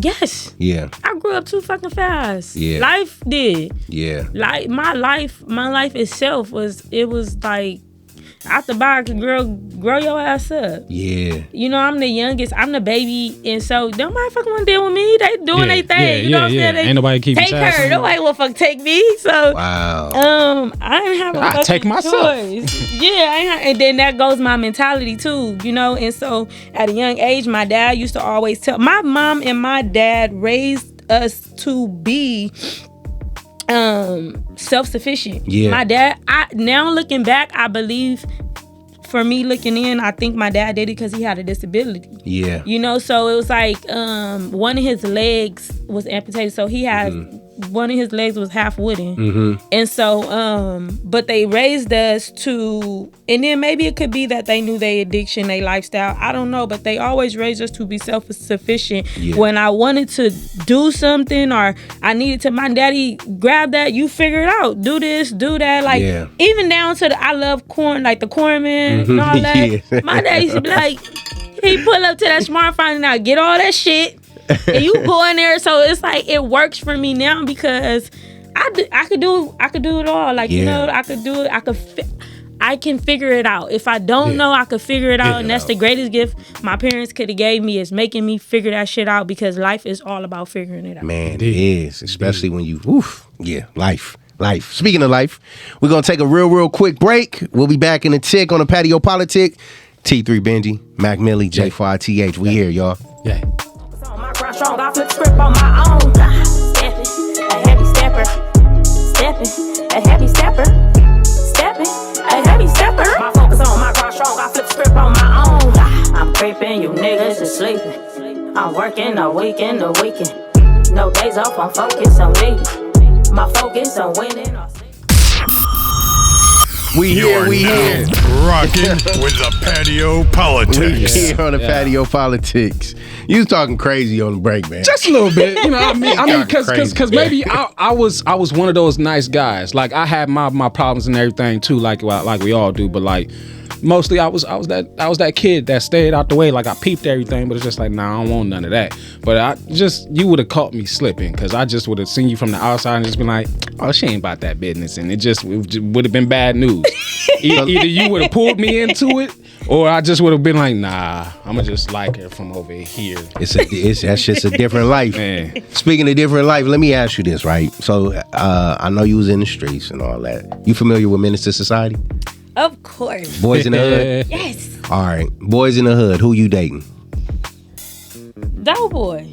Yes. Yeah. I grew up too fucking fast. Yeah. Life did. Yeah. Like, my life itself was like, out the box, girl, grow your ass up. Yeah. You know, I'm the youngest. I'm the baby. And so, don't motherfucker want to deal with me. They doing their thing. You know what I'm saying? Ain't nobody keeping take her. Nobody will fuck take me. So, wow. I didn't have a I take myself. choice. And then that goes my mentality too, you know? And so, at a young age, my dad used to always tell, my mom and my dad raised us to be self-sufficient. My dad, now looking back, I believe, for me looking in, I think my dad did it because he had a disability. You know, so it was like one of his legs was amputated, so he had one of his legs was half wooden. And so but they raised us to, and then maybe it could be that they knew their addiction, their lifestyle, I don't know, but they always raised us to be self-sufficient. When I wanted to do something or I needed to, my daddy, grab that, you figure it out, do this, do that, like even down to I love corn, like the corn man and all that. My daddy used to be like, he pull up to that smartphone and now get all that shit and you go in there. So it's like, it works for me now because I could do it all. Like, you know, I could do it. I can figure it out. If I don't know, I could figure it out. And that's the greatest gift my parents could have gave me, is making me figure that shit out, because life is all about figuring it out. Man, it is. Especially when you, life. Speaking of life, we're going to take a real quick break. We'll be back in a tick on the Patio PolitiCz. T3 Benji, Mac Millie, J4TH. We here, y'all. Yeah. Strong, I flip script on my own. Stepping, a heavy stepper. Stepping, a heavy stepper. Stepping, a heavy stepper. My focus on my cross strong, I flip script on my own. I'm creeping, you niggas is sleeping. I'm working, a weekend, a weekend. No days off, I'm focused on me. My focus on winning or sleeping. We here. Rocking with the Patio PolitiCz. We here on the Patio PolitiCz. You was talking crazy on the break, man. Just a little bit, you know. I mean, because maybe I was one of those nice guys. Like, I had my problems and everything too, like we all do. But like, mostly I was that kid that stayed out the way. Like, I peeped everything, but it's just like, nah, I don't want none of that. But you would have caught me slipping, because I just would have seen you from the outside and just been like, oh, she ain't about that business, and it would have been bad news. Either you would have pulled me into it, or I just would have been like, nah, I'm gonna just like her from over here. That's just a different life. Man. Speaking of different life, let me ask you this, right? So I know you was in the streets and all that. You familiar with Minister Society? Of course. Boys in the Hood? Yes. All right. Boys in the Hood, who you dating? Doughboy.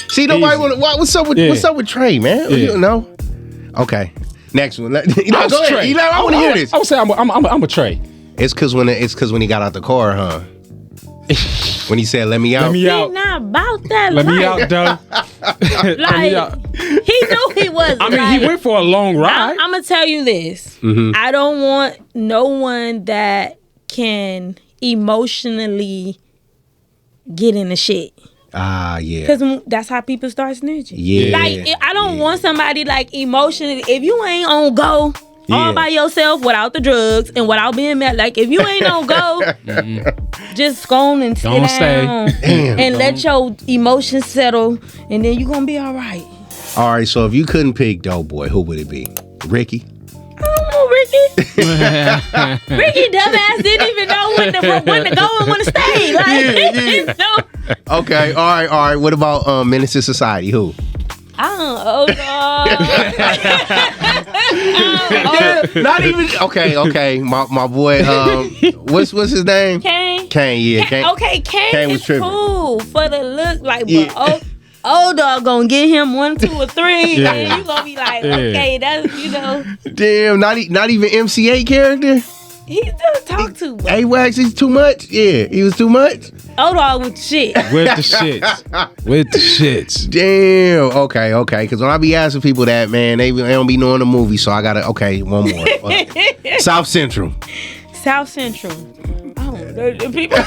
See, nobody what's up with Trey, man? You know? Okay. Next one. Go ahead. I want to hear this. I would say I'm a Trey. It's because when he got out the car, huh? When he said, "Let me out." Let me He out. not about that Let me life. out, though. Like, he knew he wasn't. I mean, he went for a long ride. I'm gonna tell you this. I don't want no one that can emotionally get in the shit. Yeah. Cause that's how people start snitching. Yeah. Like I don't want somebody like emotionally. If you ain't on go Yeah. all by yourself without the drugs and without being mad, like if you ain't on go, just go on and sit Don't down stay. and let your emotions settle, and then you gonna be all right. All right, so if you couldn't pick Doughboy, who would it be? Ricky? I don't know, Ricky. Ricky dumbass didn't even know when to go and when to stay. Like, no. Okay, all right. What about Menace to Society? Who? Not even. Okay. My boy. What's his name? Kane. Yeah. Kane. Okay, Kane Kane was is tripping. cool for the look. Like, Yeah. but old dog gonna get him 1, 2, or 3, Yeah. and you gonna be like, okay, that's Damn, not even MC8 character. he still talk too much. A-Wax is too much. Yeah, he was too much. Old dog with shit. With the shits. With the shits. Damn. Okay. Because when I be asking people that, man, they don't be knowing the movie. So I gotta. Okay, one more. South Central. South Central. I don't know the people.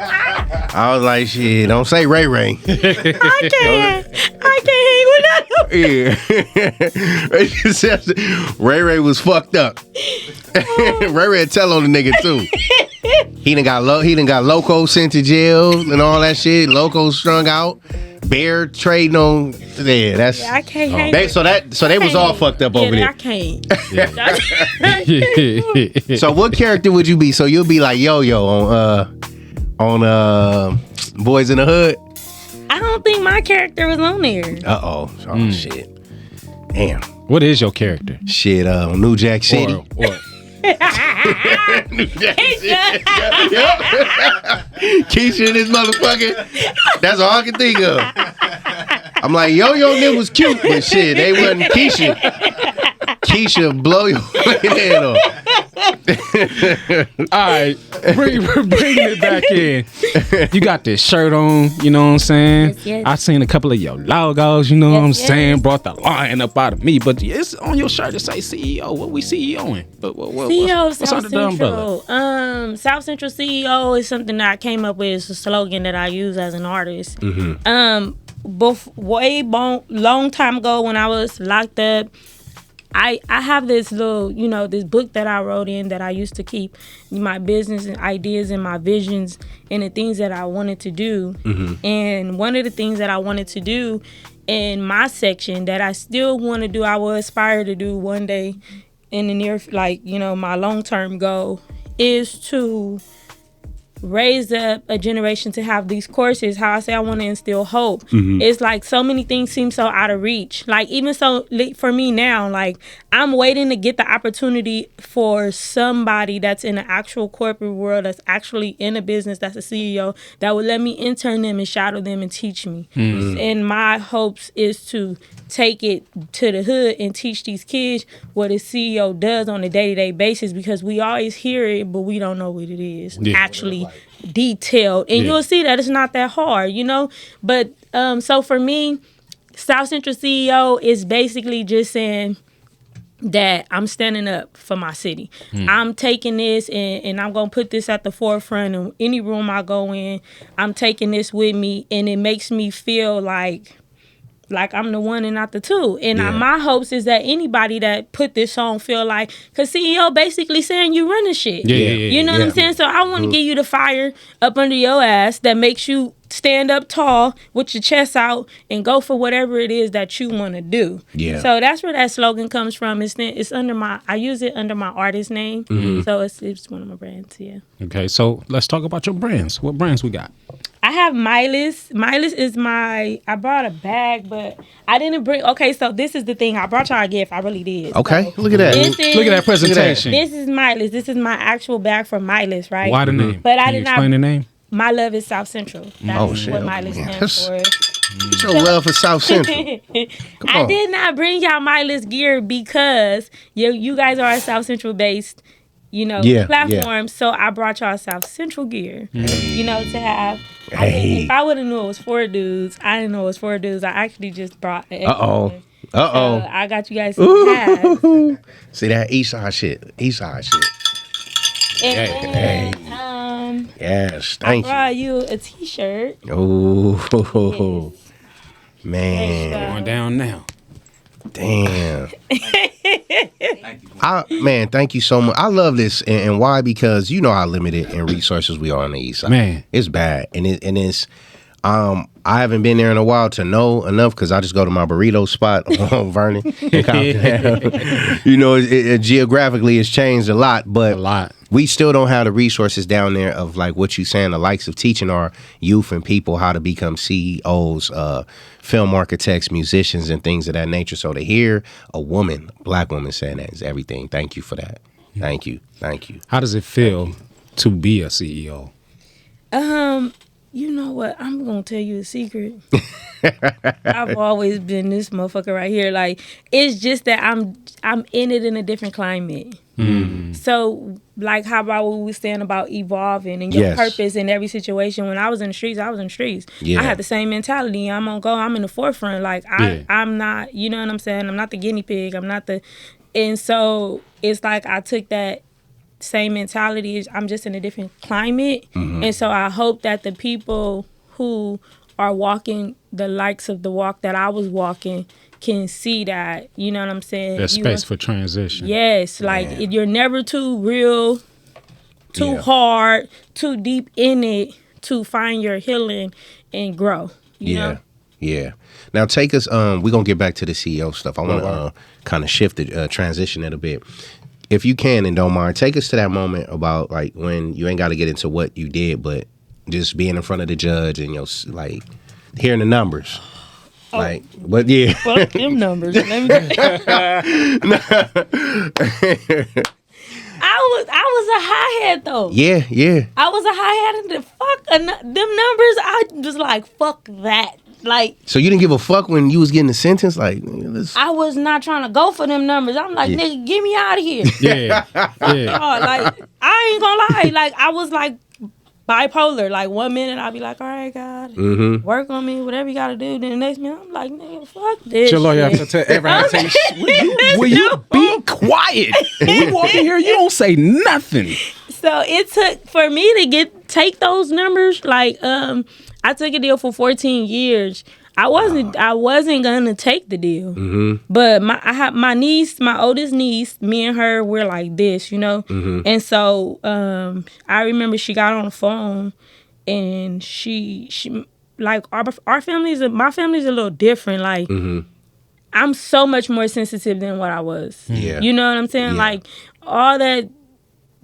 I was like, shit. Don't say Ray Ray. I can't hang with that. Yeah. Ray was fucked up. Ray tell on the nigga too. He done got Loco sent to jail and all that shit. Loco strung out. Bear trading on. Yeah, that's. I can't hang. With So they was all fucked up over there. I can't. So what character would you be? So you'll be like Yo-Yo on Boys in the Hood. I don't think my character was on there. Oh shit. Damn. What is your character? Shit. New Jack City. Or Keisha and this motherfucker. That's all I can think of. I'm like, Yo-Yo nigga was cute, but shit, they wasn't Keisha. Keisha blow your head off. all right, bringing it back in. You got this shirt on, you know what I'm saying? Yes. I seen a couple of your logos, you know what I'm Yes. saying? Brought the lion up out of me, but it's on your shirt to say CEO. What we CEOing? But CEO what's South under the umbrella? Central. South Central CEO is something that I came up with. It's a slogan that I use as an artist. Long time ago when I was locked up, I have this little, this book that I wrote in that I used to keep my business and ideas and my visions and the things that I wanted to do. And one of the things that I wanted to do in my section that I still want to do, I will aspire to do one day in the near, my long-term goal is to raise up a generation to have these courses. How I say I want to instill hope. It's like so many things seem so out of reach. Like even so for me now, like I'm waiting to get the opportunity for somebody that's in the actual corporate world, that's actually in a business, that's a CEO, that would let me intern them and shadow them and teach me. And my hopes is to take it to the hood and teach these kids what a CEO does on a day-to-day basis, because we always hear it, but we don't know what it is actually detailed. And you'll see that it's not that hard, But so for me, South Central CEO is basically just saying that I'm standing up for my city. I'm taking this and I'm going to put this at the forefront of any room I go in. I'm taking this with me, and it makes me feel like I'm the one and not the two. And my hopes is that anybody that put this on feel like, because CEO basically saying you running shit. You know what I'm saying? So I want to give you the fire up under your ass that makes you stand up tall with your chest out and go for whatever it is that you want to do. So that's where that slogan comes from. It's under I use it under my artist name. So it's one of my brands, Okay, so let's talk about your brands. What brands we got? I have Milas. Milas is I brought a bag, but I didn't bring, okay, so this is the thing. I brought y'all a gift. I really did. Okay, so look at that. Look at that presentation. This is Milas. This is my actual bag from Milas, right? Why the name? But Can you explain the name? My love is South Central. That's shit. what Milas stands for. What's your love for South Central? Come I on. did not bring y'all Milas gear because you guys are a South Central based platform. So I brought y'all South Central gear, to have. If I would have knew it was 4 dudes, I didn't know it was 4 dudes. I actually just brought an extra one. So I got you guys some hats. See that Eastside shit. And Yes, thank you. I brought you a T-shirt. Oh, man. Going down now. Damn. Thank you so much. I love this, and why? Because you know how limited in resources we are on the East Side. Man, it's bad, and it's. I haven't been there in a while to know enough because I just go to my burrito spot on Vernon. Geographically it's changed a lot, but we still don't have the resources down there of like what you saying, the likes of teaching our youth and people how to become CEOs, film architects, musicians, and things of that nature. So to hear a black woman saying that is everything. Thank you for that. Thank you. How does it feel to be a CEO? You know what? I'm gonna tell you a secret. I've always been this motherfucker right here. Like, it's just that I'm in it in a different climate. So, like, how about what we were saying about evolving and your purpose in every situation? When I was in the streets, I was in the streets. I had the same mentality. I'm gonna go. I'm in the forefront. Like, I'm not. You know what I'm saying? I'm not the guinea pig. I'm not the. And so it's like I took that same mentality. I'm just in a different climate, and so I hope that the people who are walking the likes of the walk that I was walking can see that, you know what I'm saying? There's space for transition. Yes, like you're never too real, too hard, too deep in it to find your healing and grow. You know? Yeah. Now take us. We're gonna get back to the CEO stuff. I want to kind of shift the transition it a bit. If you can and don't mind, take us to that moment about like when you ain't got to get into what you did, but just being in front of the judge and like hearing the numbers. Like, but yeah. Fuck them numbers. I was a high-head though. Yeah. I was a high-head and them numbers. I was like, fuck that. Like, so you didn't give a fuck when you was getting the sentence? Like, I was not trying to go for them numbers. I'm like, nigga, get me out of here. Yeah. Like, I ain't gonna lie. Like, I was like bipolar. Like, 1 minute I'll be like, all right, God, work on me, whatever you gotta do. Then the next minute I'm like, nigga, fuck this. Your lawyer have to tell everybody, will you be quiet? When we walk in here, you don't say nothing. So it took for me to take those numbers. Like, I took a deal for 14 years. I wasn't gonna take the deal, but I have my niece, my oldest niece. Me and her, we're like this, you know. And so I remember she got on the phone, and she like our family's my family's a little different. Like, I'm so much more sensitive than what I was. Yeah, you know what I'm saying? Yeah. Like all that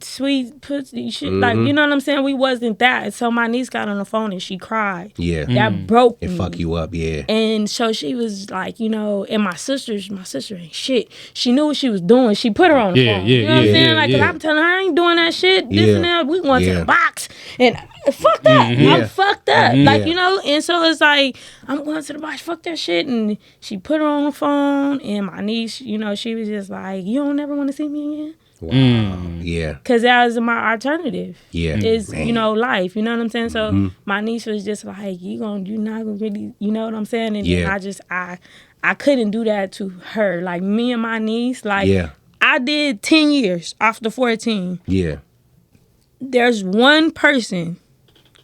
sweet pussy shit, like, you know what I'm saying? We wasn't that. So my niece got on the phone and she cried. Yeah. That broke me. It fuck you up, yeah. And so she was like, you know, and my sister ain't shit. She knew what she was doing. She put her on the phone. You know what I'm saying? Like, 'cause I'm telling her I ain't doing that shit. This and that. We went to the box. And fuck that. I'm fucked up. Like, you know, and so it's like, I'm going to the box. Fuck that shit. And she put her on the phone. And my niece, you know, she was just like, you don't ever want to see me again? Wow. Yeah. Because that was my alternative. Yeah. Is, you know, life. You know what I'm saying? So my niece was just like, you not gonna really, you know what I'm saying? And then I couldn't do that to her. Like, me and my niece, like, I did 10 years off the 14. Yeah. There's one person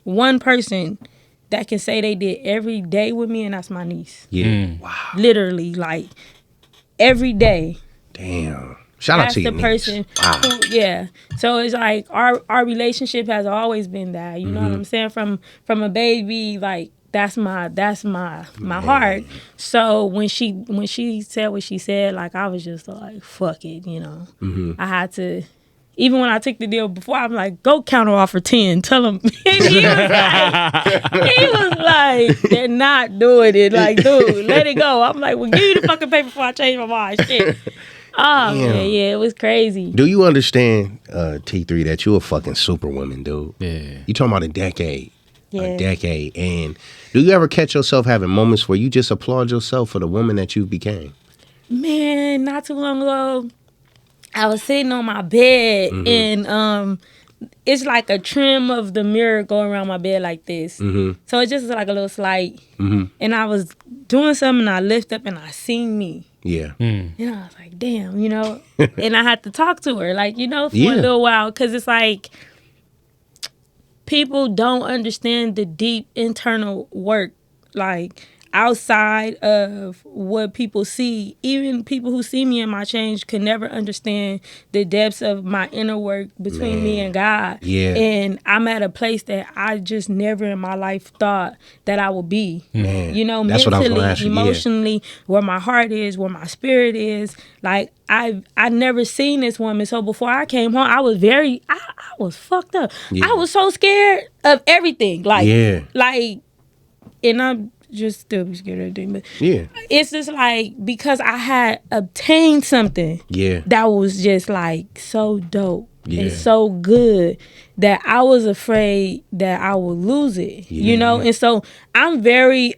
that can say they did every day with me, and that's my niece. Yeah. Wow. Literally, like, every day. Damn. Shout out to you. That's the person who, so it's like our relationship has always been that. You know what I'm saying? From a baby, like, that's my heart. So when she said what she said, like, I was just like, fuck it, you know. I had to, even when I took the deal before, I'm like, go counter offer 10. Tell him. He was like, they're not doing it. Like, dude, let it go. I'm like, well, give me the fucking paper before I change my mind. Shit. Oh, yeah, it was crazy. Do you understand, T3, that you a fucking superwoman, dude? Yeah. You talking about a decade. Yeah. A decade. And do you ever catch yourself having moments where you just applaud yourself for the woman that you became? Man, not too long ago, I was sitting on my bed and it's like a trim of the mirror going around my bed like this. So it's just like a little slide. And I was doing something and I lift up and I seen me. Yeah. And I was like, damn, you know. And I had to talk to her, like, you know, for a little while. Because it's like people don't understand the deep internal work, like outside of what people see. Even people who see me in my change could never understand the depths of my inner work between me and God. Yeah. And I'm at a place that I just never in my life thought that I would be. Man, You know, that's what I was mentally, gonna ask you, yeah. emotionally, where my heart is, where my spirit is. Like I never seen this woman. So before I came home, I was I was fucked up. Yeah. I was so scared of everything. Like, Yeah. like, and I'm just still be scared of everything. But Yeah. it's just like because I had obtained something Yeah. that was just like so dope Yeah. and so good that I was afraid that I would lose it. You know? And so I'm very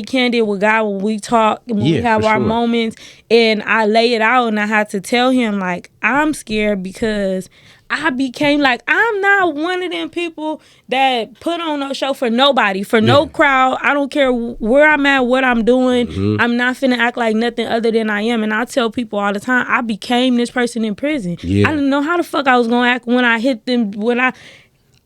candid with God when we talk and when we have for our sure. moments, and I lay it out and I had to tell him like I'm scared because I became like, I'm not one of them people that put on no show for nobody, for no crowd. I don't care where I'm at, what I'm doing. I'm not finna act like nothing other than I am. And I tell people all the time, I became this person in prison. Yeah. I didn't know how the fuck I was gonna act when I hit them,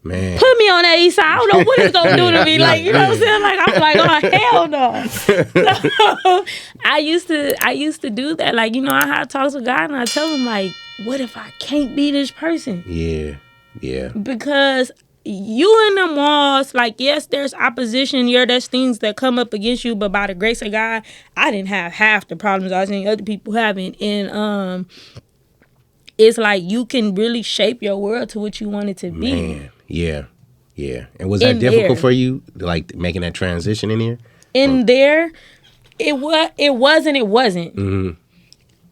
Man. put me on that east side. I don't know what it's gonna do to me. Like, you know what I'm saying? Like, I'm like, oh hell no. So, I used to do that. Like, you know, I had talks with God and I tell him like, what if I can't be this person? Yeah. Yeah. Because you in them walls, like, yes, there's opposition. Yeah, there's things that come up against you, but by the grace of God, I didn't have half the problems I was seeing other people having. And it's like you can really shape your world to what you want it to be. Man. Yeah. Yeah. And was that In difficult there. for you, like making that transition in here? In there, it wasn't.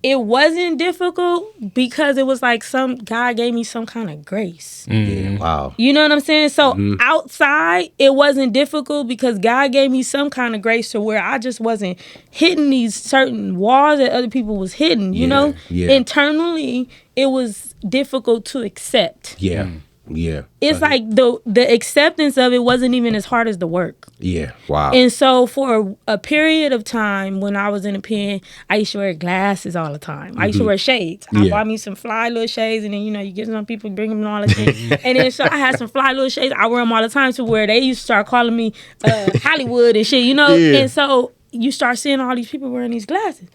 It wasn't difficult because it was like God gave me some kind of grace. Yeah. Wow. You know what I'm saying? So outside, it wasn't difficult because God gave me some kind of grace to where I just wasn't hitting these certain walls that other people was hitting, you know? Yeah. Internally, it was difficult to accept. Yeah. Yeah. It's like the acceptance of it wasn't even as hard as the work. Yeah. Wow. And so for a period of time when I was in the pen, I used to wear glasses all the time. I used to wear shades. I bought me some fly little shades, and then, you know, you get some people bring them all the time. And then so I had some fly little shades. I wear them all the time to where they used to start calling me Hollywood and shit, you know? Yeah. And so you start seeing all these people wearing these glasses.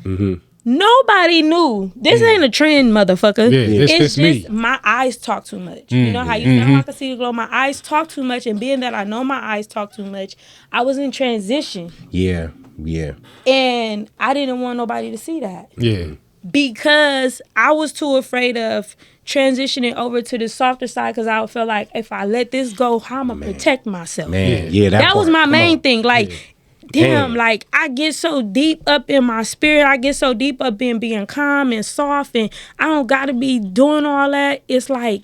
Nobody knew. This ain't a trend, motherfucker. Yeah, it's just just me. my eyes talk too much. You know how you feel I can see the glow? My eyes talk too much, and being that I know my eyes talk too much, I was in transition. Yeah. Yeah. And I didn't want nobody to see that. Yeah. Because I was too afraid of transitioning over to the softer side because I felt like if I let this go, how am I protect myself? Man. Yeah. That was part. my Come main on. thing. Like, damn, Damn. like I get so deep up in my spirit. I get so deep up in being calm and soft, and I don't gotta be doing all that. It's like,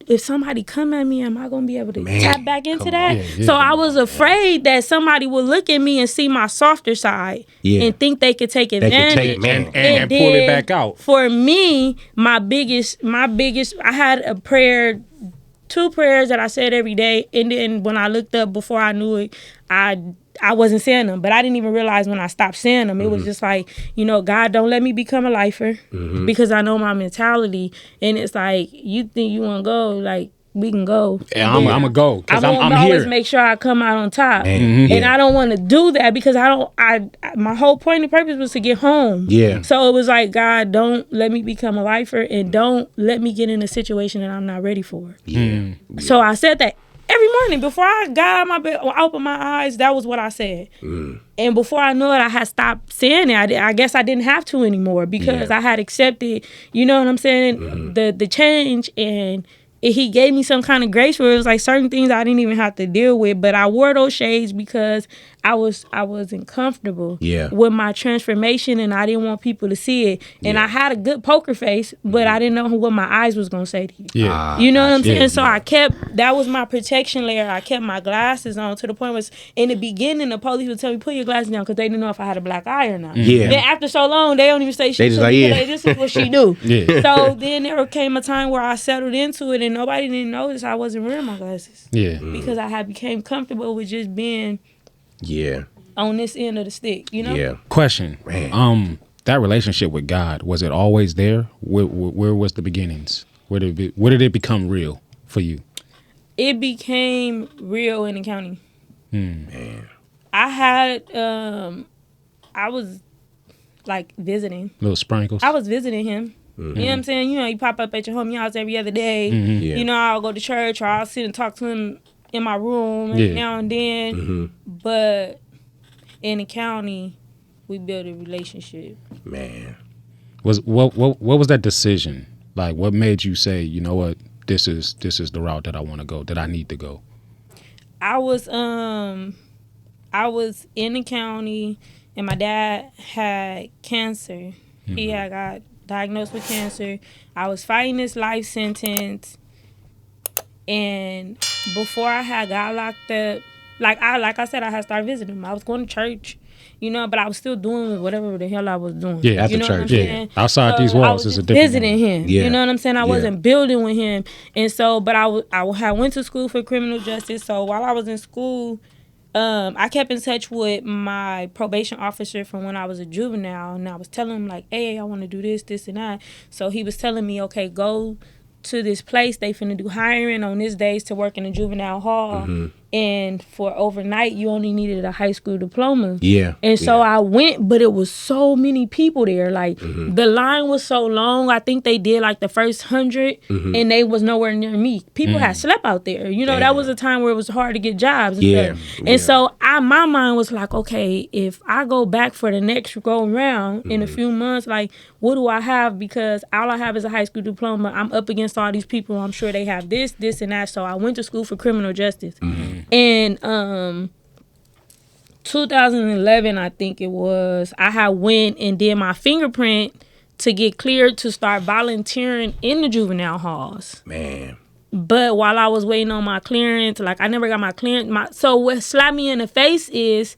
if somebody come at me, am I gonna be able to tap back into that? So I was afraid that somebody would look at me and see my softer side and think they could take advantage And pull it back out. For me, my biggest, I had a prayer, 2 prayers that I said every day, and then when I looked up before I knew it, I wasn't saying them, but I didn't even realize when I stopped saying them. It was just like, you know, God, don't let me become a lifer because I know my mentality. And it's like, you think you want to go, like, we can go. Yeah, I'm going to go because I'm always here. make sure I come out on top. And I don't want to do that because my whole point and purpose was to get home. Yeah. So it was like, God, don't let me become a lifer and don't let me get in a situation that I'm not ready for. Yeah. So I said that every morning before I got out of my bed or opened my eyes. That was what I said. And before I knew it, I had stopped saying it. I guess I didn't have to anymore because I had accepted, you know what I'm saying, the change. And he gave me some kind of grace where it was like certain things I didn't even have to deal with. But I wore those shades because I wasn't comfortable Yeah. with my transformation, and I didn't want people to see it. And I had a good poker face, but I didn't know what my eyes was gonna say to you. Yeah. You know what I'm saying? Yeah, So I kept, that was my protection layer. I kept my glasses on to the point where in the beginning, the police would tell me, put your glasses down, because they didn't know if I had a black eye or not. Yeah. Then after so long, they don't even say They shit just to like, me. yeah. This is what she do. Yeah. So then there came a time where I settled into it, and nobody didn't notice I wasn't wearing my glasses. Yeah. Because I had became comfortable with just being Yeah. on this end of the stick, you know? Yeah. Question. Man. That relationship with God, was it always there? Where was the beginnings? Where did it become real for you? It became real in the county. Man. I had I was like visiting. Little sprinkles. I was visiting him. You know what I'm saying? You know, you pop up at your homie house every other day. Yeah. You know, I'll go to church, or I'll sit and talk to him in my room Yeah. now and then. But in the county, we built a relationship. Man. What was that decision? Like, what made you say, you know what, this is the route that I want to go, that I need to go? I was in the county, and my dad had cancer. He had got diagnosed with cancer. I was fighting this life sentence, and before I had got locked up, like I said, I had started visiting him. I was going to church, you know, but I was still doing whatever the hell I was doing. Yeah, at you the know church, what I'm yeah. saying? Outside these walls I was is a just different visiting thing. him. Yeah. You know what I'm saying? I Yeah. wasn't building with him, and so, but I had went to school for criminal justice. So while I was in school, I kept in touch with my probation officer from when I was a juvenile, and I was telling him like, hey, I want to do this, and that. So he was telling me, okay, go to this place. They finna do hiring on this days to work in a juvenile hall. And for overnight, you only needed a high school diploma. Yeah. And so Yeah. I went, but it was so many people there. Like, the line was so long. I think they did like the first 100, and they was nowhere near me. People had slept out there. You know, Damn. that was a time where it was hard to get jobs and Yeah. stuff. Yeah. And so my mind was like, okay, if I go back for the next go round in a few months, like, what do I have? Because all I have is a high school diploma. I'm up against all these people. I'm sure they have this, and that. So I went to school for criminal justice. And 2011, I think it was, I had went and did my fingerprint to get cleared to start volunteering in the juvenile halls. Man. But while I was waiting on my clearance, like, I never got my clearance. So what slapped me in the face is,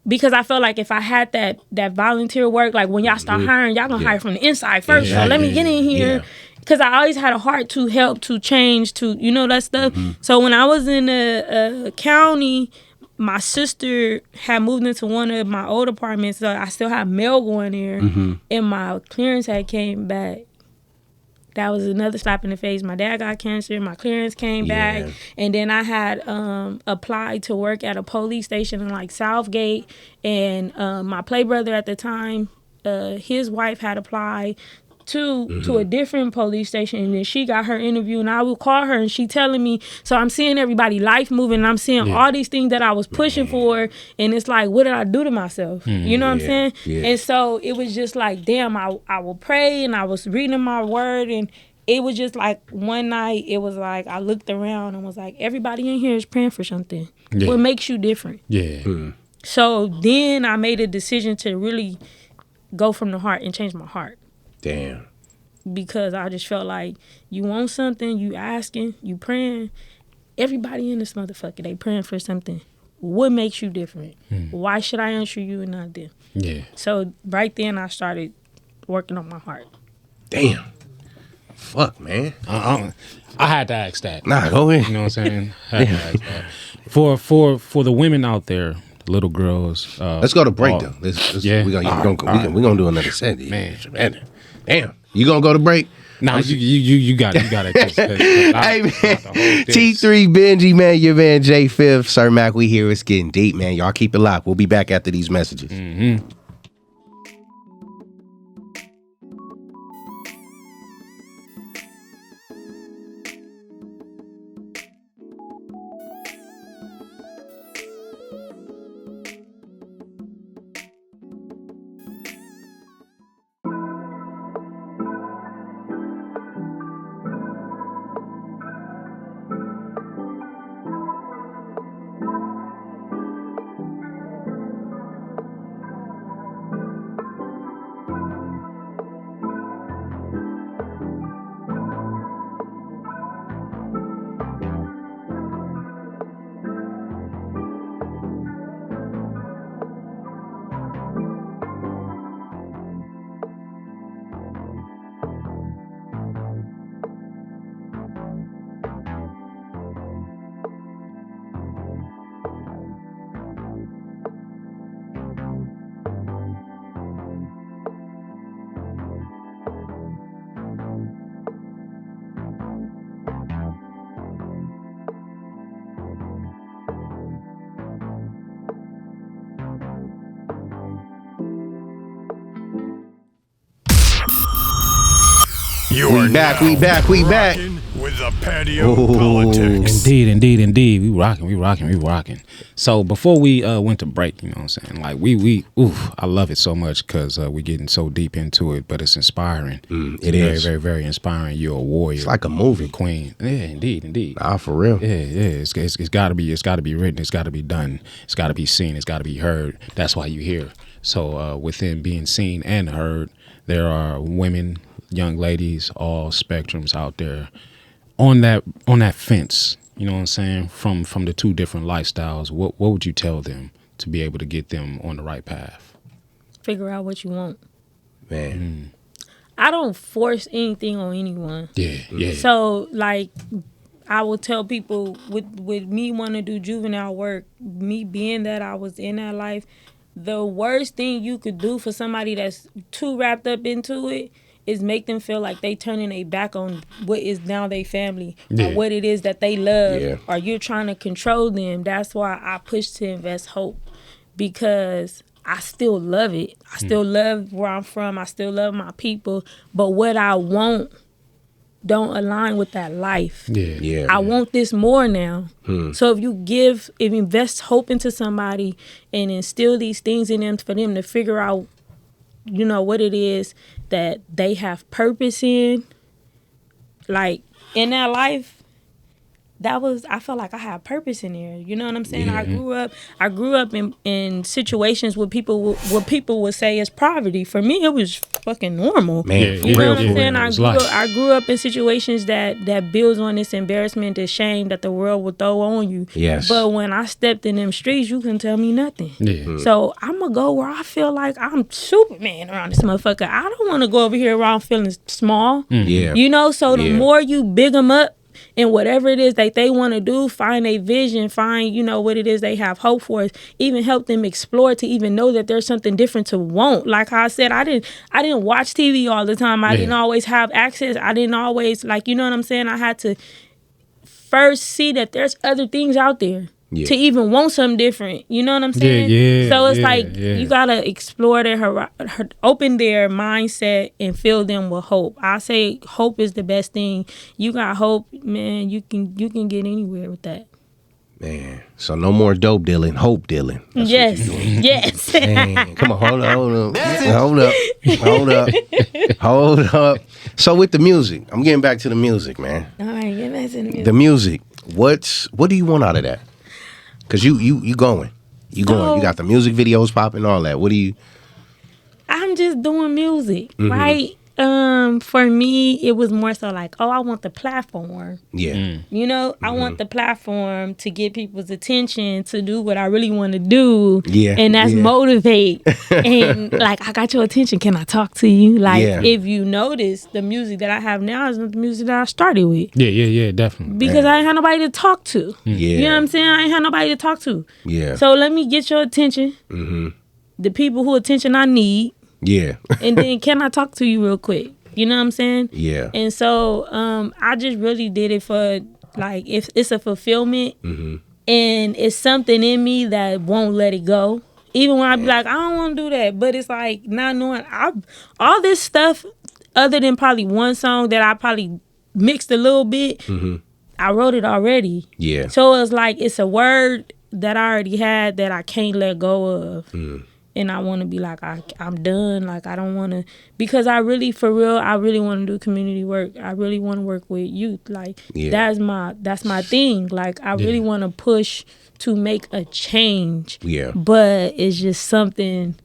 because I felt like if I had that volunteer work, like when y'all start hiring, y'all gonna hire from the inside first. Yeah, So let me yeah, get in here. yeah. Because I always had a heart to help, to change, to, you know, that stuff. So when I was in the county, my sister had moved into one of my old apartments. So I still had mail going there. And my clearance had came back. That was another slap in the face. My dad got cancer. My clearance came back. And then I had applied to work at a police station in like Southgate. And my play brother at the time, his wife had applied to a different police station, and then she got her interview, and I would call her, and she telling me, so I'm seeing everybody life moving, and I'm seeing all these things that I was pushing for, and it's like, what did I do to myself? You know what I'm saying? Yeah. And so it was just like, damn, I will pray, and I was reading my word, and it was just like one night, it was like, I looked around and was like, everybody in here is praying for something. Yeah. What makes you different? Yeah. So then I made a decision to really go from the heart and change my heart. Damn. Because I just felt like, you want something, you asking, you praying. Everybody in this motherfucker, they praying for something. What makes you different? Why should I answer you and not them? Yeah. So right then I started working on my heart. Damn. Fuck, man. I had to ask that. Nah, go ahead. You know what I'm saying? I had to ask that. For the women out there, little girls. Let's go to break though. Let's, Yeah. we gonna do another set. Man. Damn. You gonna go to break? Nah, you got it. You got it. Hey man, T3 Benji, man, your man J Fifth, Sir Mac. We here. It's getting deep, man. Y'all keep it locked. We'll be back after these messages. You're We back, now we back, we back. rocking with the Patio Politics. Indeed. We rocking. So before we went to break, you know what I'm saying? Like I love it so much because we're getting so deep into it, but it's inspiring. It is. Very, very inspiring. You're a warrior. It's like a movie. Queen. Yeah, indeed. Ah, for real. Yeah. It's gotta be written. It's gotta be done. It's gotta be seen. It's gotta be heard. That's why you're here. So within being seen and heard, there are women, young ladies, all spectrums out there on that fence. You know what I'm saying? From the two different lifestyles, what would you tell them to be able to get them on the right path? Figure out what you want. Man. I don't force anything on anyone. Yeah. So, like, I will tell people with me wanting to do juvenile work, me being that I was in that life, the worst thing you could do for somebody that's too wrapped up into it is make them feel like they turning their back on what is now their family or what it is that they love or you're trying to control them. That's why I push to invest hope, because I still love it. I still love where I'm from. I still love my people. But what I want don't align with that life. Yeah. I want this more now. So if you invest hope into somebody and instill these things in them for them to figure out, you know, what it is that they have purpose in, like in that life, I felt like I had purpose in there. You know what I'm saying? Yeah. I grew up in situations where people would say is poverty. For me, it was fucking normal. Man, You know what I'm for saying? real. I grew up in situations that builds on this embarrassment, this shame that the world will throw on you. Yes. But when I stepped in them streets, you couldn't tell me nothing. Yeah. So I'm going to go where I feel like I'm Superman around this motherfucker. I don't want to go over here where I'm feeling small. Yeah. You know, so the Yeah. more you big them up, and whatever it is that they want to do, find a vision, find, you know, what it is they have hope for, even help them explore to even know that there's something different to want. Like I said, I didn't watch TV all the time. I didn't always have access. I didn't always, like, you know what I'm saying? I had to first see that there's other things out there to even want something different. You know what I'm saying? Yeah. So it's you gotta explore open their mindset and fill them with hope. I say hope is the best thing. You got hope, man. You can get anywhere with that. Man. So no more dope dealing, hope dealing. That's Yes, what you're doing. yes. Man, come on, hold up. So with the music, I'm getting back to the music, man. All right, get back to the music. The music. What do you want out of that? Cause you going. You got the music videos popping, all that. What do you? I'm just doing music, right? For me, it was more so like, I want the platform. Yeah. You know, I want the platform to get people's attention to do what I really want to do. Yeah. And that's motivate. And like, I got your attention. Can I talk to you? Like, if you notice, the music that I have now is not the music that I started with. Yeah, definitely. Because I ain't had nobody to talk to. Yeah. You know what I'm saying? I ain't had nobody to talk to. Yeah. So let me get your attention. The people who attention I need. Yeah. And then can I talk to you real quick? You know what I'm saying? Yeah. And so I just really did it for, like, if it's a fulfillment and it's something in me that won't let it go. Even when I be like, I don't want to do that. But it's like not knowing all this stuff, other than probably one song that I probably mixed a little bit, I wrote it already. Yeah. So it's like it's a word that I already had that I can't let go of. And I want to be like, I'm done. Like, I don't want to, because I really, for real, I really want to do community work. I really want to work with youth. Like, that's my thing. Like, I really want to push to make a change. Yeah. But it's just something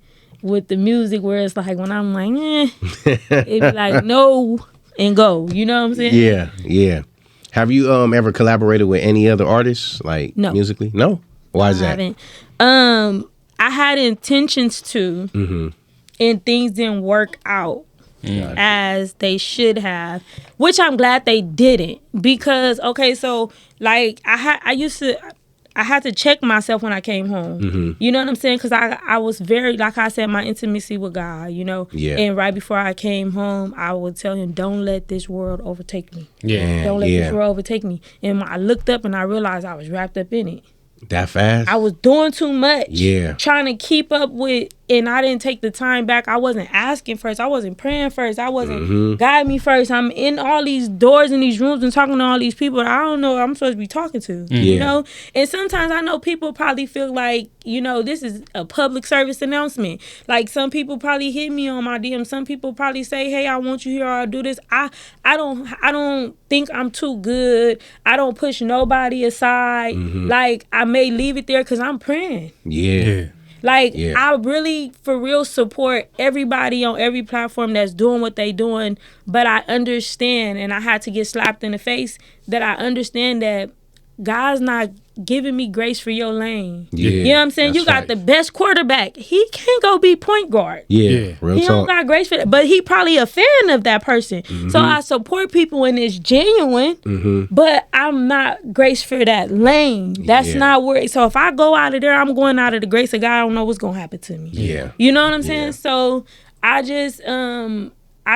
with the music where it's like, when I'm like, it be like, no, and go. You know what I'm saying? Yeah. Have you ever collaborated with any other artists, like, musically? No? Why is that? I haven't. I had intentions to, and things didn't work out as they should have, which I'm glad they didn't. Because, okay, so, like, I had to check myself when I came home. You know what I'm saying? Because I was very, like I said, my intimacy with God, you know? Yeah. And right before I came home, I would tell him, don't let this world overtake me. Yeah. Don't let this world overtake me. And I looked up and I realized I was wrapped up in it. That fast? I was doing too much. Yeah. Trying to keep up with and I didn't take the time back. I wasn't asking first. I wasn't praying first. I wasn't guiding me first. I'm in all these doors in these rooms and talking to all these people that I don't know I'm supposed to be talking to. You know? And sometimes I know people probably feel like, you know, this is a public service announcement. Like some people probably hit me on my DM. Some people probably say, hey, I want you here, or I'll do this. I don't think I'm too good. I don't push nobody aside. Like I may leave it there because I'm praying. Like, I really, for real, support everybody on every platform that's doing what they doing. But I understand, and I had to get slapped in the face, that I understand that God's not giving me grace for your lane. You know what I'm saying? You got the best quarterback. He can't go be point guard. Real He talk. don't got grace for that. But he probably a fan of that person. So I support people when it's genuine, but I'm not grace for that lane. That's not where. So if I go out of there, I'm going out of the grace of God. I don't know what's going to happen to me. You know what I'm saying? So I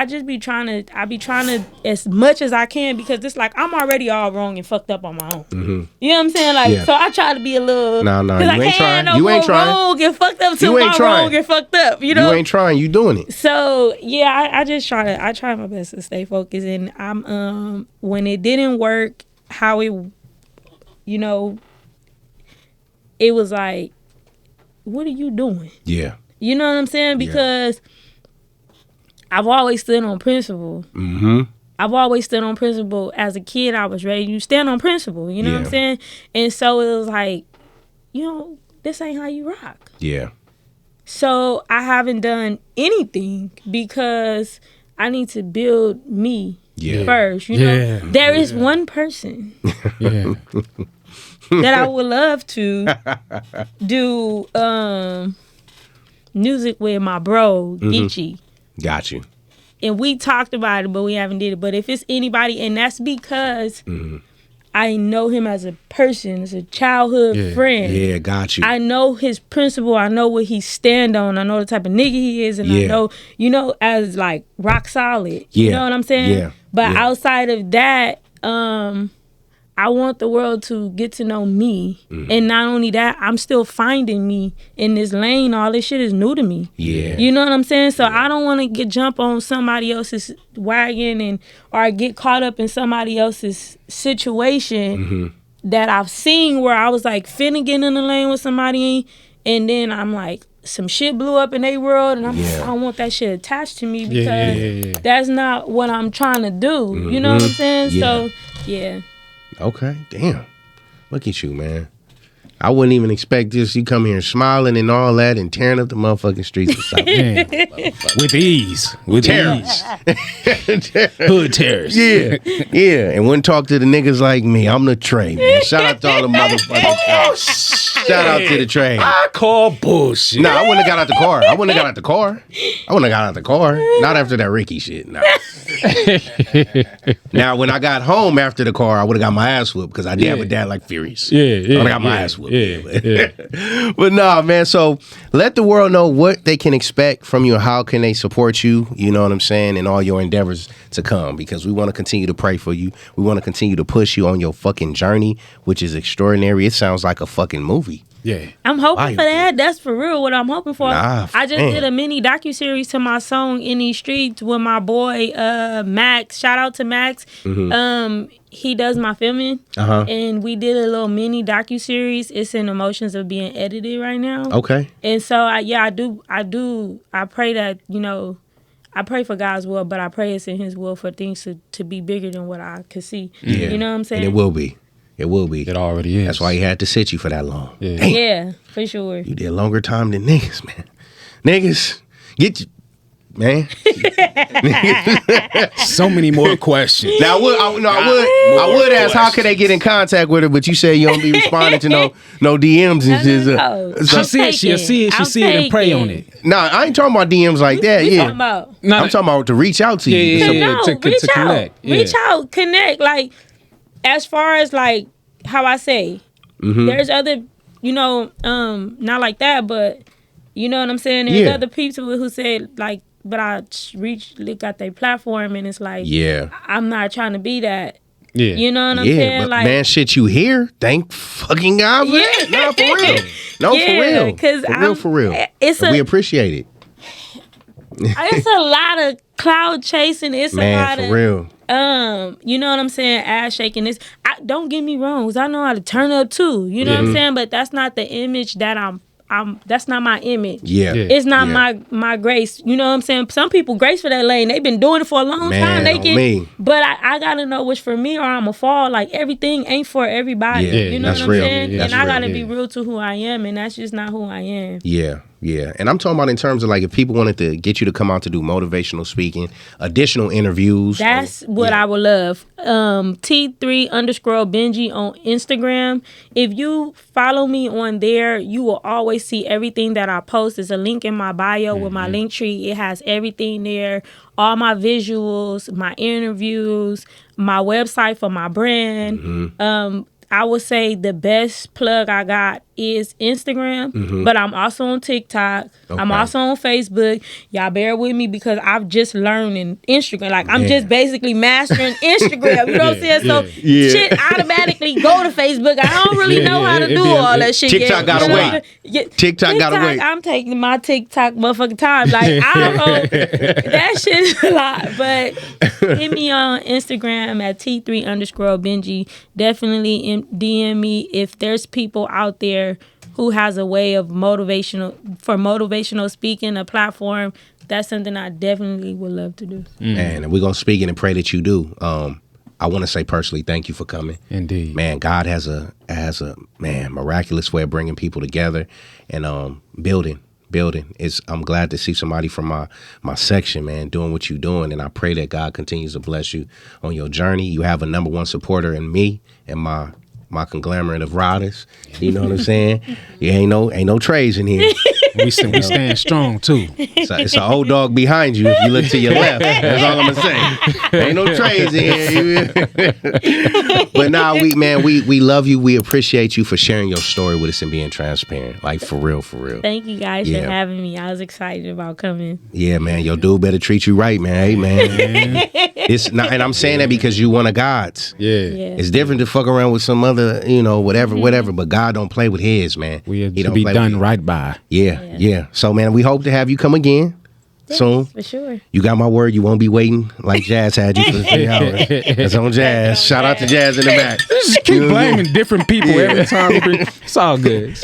just be trying to as much as I can, because it's like I'm already all wrong and fucked up on my own. You know what I'm saying? Like, so I try to be a little. No, you ain't trying. You ain't trying. Wrong and fucked up till my wrong and fucked up. You know, you ain't trying. You doing it. So I just try my best to stay focused, and I'm when it didn't work, how it, you know, it was like, what are you doing? You know what I'm saying? Because I've always stood on principle. I've always stood on principle. As a kid, I was raised, you stand on principle. You know what I'm saying? And so it was like, you know, this ain't how you rock. So I haven't done anything because I need to build me first. You know, there is one person that I would love to do music with, my bro, Geechee. Got you. And we talked about it, but we haven't did it. But if it's anybody, and that's because I know him as a person, as a childhood friend. Got you. I know his principle. I know what he stand on. I know the type of nigga he is. And I know, you know, as like rock solid. You know what I'm saying? But outside of that, I want the world to get to know me. And not only that, I'm still finding me in this lane. All this shit is new to me. You know what I'm saying? So I don't want to jump on somebody else's wagon or get caught up in somebody else's situation that I've seen, where I was like finna get in the lane with somebody, and then I'm like, some shit blew up in their world, and I don't want that shit attached to me, because that's not what I'm trying to do. You know what I'm saying? So, Okay, damn. Look at you, man. I wouldn't even expect this. You come here smiling and all that and tearing up the motherfucking streets of South. With ease. With ease. Hood terrorists. And wouldn't talk to the niggas like me. I'm the Trey, man. Shout out to all the motherfuckers. Shout out to the Trey. I call bullshit. Nah, I wouldn't have got out the car. Not after that Ricky shit. Nah. Now, when I got home after the car, I would have got my ass whooped, because I did have a dad like Furious. I would have got my ass whooped. But nah, man, so let the world know what they can expect from you and how can they support you, you know what I'm saying, in all your endeavors to come, because we want to continue to pray for you. We want to continue to push you on your fucking journey, which is extraordinary. It sounds like a fucking movie. I'm hoping for that. That's for real what I'm hoping for. I just did a mini docuseries to my song In These Streets with my boy Max. Shout out to Max. He does my filming, and we did a little mini docuseries. It's in Emotions of being edited right now. And so I pray that, you know, I pray for God's will, but I pray it's in His will for things to be bigger than what I could see. You know what I'm saying? And it will be. It will be. It already is. That's why he had to sit you for that long. Yeah, for sure. You did longer time than niggas, man. Niggas, get you, man. So many more questions. Now, I would ask, how can they get in contact with her? But you say you don't be responding to no DMs and shit. She'll see it and pray on it. Nah, I ain't talking about DMs like that. I'm talking about to reach out to you. To connect. Reach out, connect. Like, as far as like how I say, there's other, you know, not like that, but you know what I'm saying? There's other people who said like, but I look at their platform and it's like, I'm not trying to be that, Yeah. You know what I'm Yeah, saying? but man, shit, you here? Thank fucking God for that. No, for real. No, Yeah, for real. 'cause For real. it's And we appreciate it. it's a lot of cloud chasing. It's a Man, lot for of real. you know what I'm saying? Ass shaking. Don't get me wrong, 'cause I know how to turn up too. You know what I'm saying? But that's not the image that I'm. That's not my image. Yeah. It's not my grace. You know what I'm saying? Some people grace for that lane. They've been doing it for a long time. They on get, me. but I gotta know what's for me or I'ma fall. Like everything ain't for everybody. Yeah, you know that's what I'm real. saying? Yeah, and that's I real. gotta be real to who I am, and that's just not who I am. Yeah, yeah. And I'm talking about in terms of like if people wanted to get you to come out to do motivational speaking, additional interviews. That's what I would love. T3_Benji on Instagram. If you follow me on there, you will always see everything that I post. There's a link in my bio with my link tree. It has everything there. All my visuals, my interviews, my website for my brand. I would say the best plug I got is Instagram, but I'm also on TikTok. I'm also on Facebook. Y'all bear with me because I've just learned in Instagram. Like I'm just basically mastering Instagram. You know what I'm saying? So shit automatically go to Facebook. I don't really know how to do all that shit. TikTok gotta wait. TikTok gotta wait. I'm taking my TikTok motherfucking time. Like I don't know. That shit is a lot. But hit me on Instagram at T3_Benji. Definitely DM me if there's people out there who has a way of motivational speaking, a platform. That's something I definitely would love to do. Man, and we're gonna speak and pray that you do. I want to say personally, thank you for coming. Indeed, man. God has a miraculous way of bringing people together and building. I'm glad to see somebody from my section, man, doing what you're doing, and I pray that God continues to bless you on your journey. You have a number one supporter in me and my conglomerate of riders. You know what I'm saying? Yeah, ain't no trays in here. we stand strong too. It's an old dog behind you. If you look to your left, that's all I'm gonna say. Ain't no trays in here. But nah, we love you. We appreciate you for sharing your story with us and being transparent. Like for real. Thank you guys for having me. I was excited about coming. Yeah, man. Your dude better treat you right, man. Hey, man. It's not, and I'm saying that because you one of God's. Yeah. It's different to fuck around with some other, whatever. But God don't play with his, man. We have to be done right by. Yeah. So, man, we hope to have you come again soon. For sure. You got my word. You won't be waiting like Jazz had you for 3 hours. That's on Jazz. Shout out to Jazz in the back. Just keep blaming different people every time. It's all good.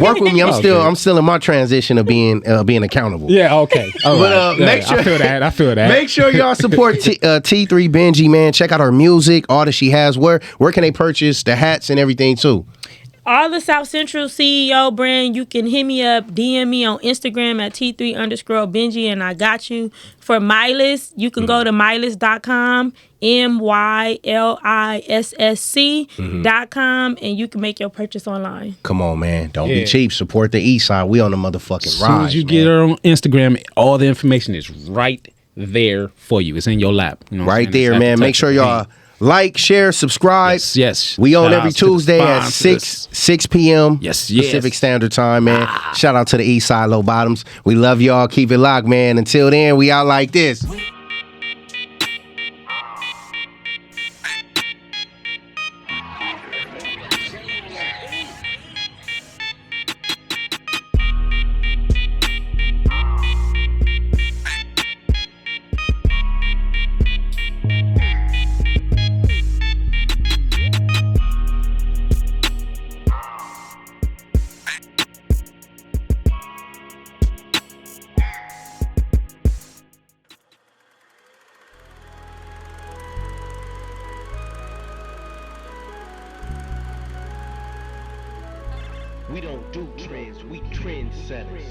Work with me. I'm still in my transition of being accountable. Yeah. Okay. But make sure I feel that. Make sure y'all support T3 Benji, man. Check out her music, all that she has. Where can they purchase the hats and everything too? All the South Central CEO brand, you can hit me up, DM me on Instagram at T3_Benji, and I got you. For MyList, you can go to mylist.com, MYLISSC.com, and you can make your purchase online. Come on, man. Don't be cheap. Support the Eastside. We on the motherfucking ride. As soon as you get her on Instagram, all the information is right there for you. It's in your lap. You know right there, man. Make sure y'all like, share, subscribe. Yes. We on every Tuesday at 6 p.m. Yes. Pacific Standard Time, man. Shout out to the Eastside Low Bottoms. We love y'all. Keep it locked, man. Until then, we out like this. We don't do trends, we trendsetters.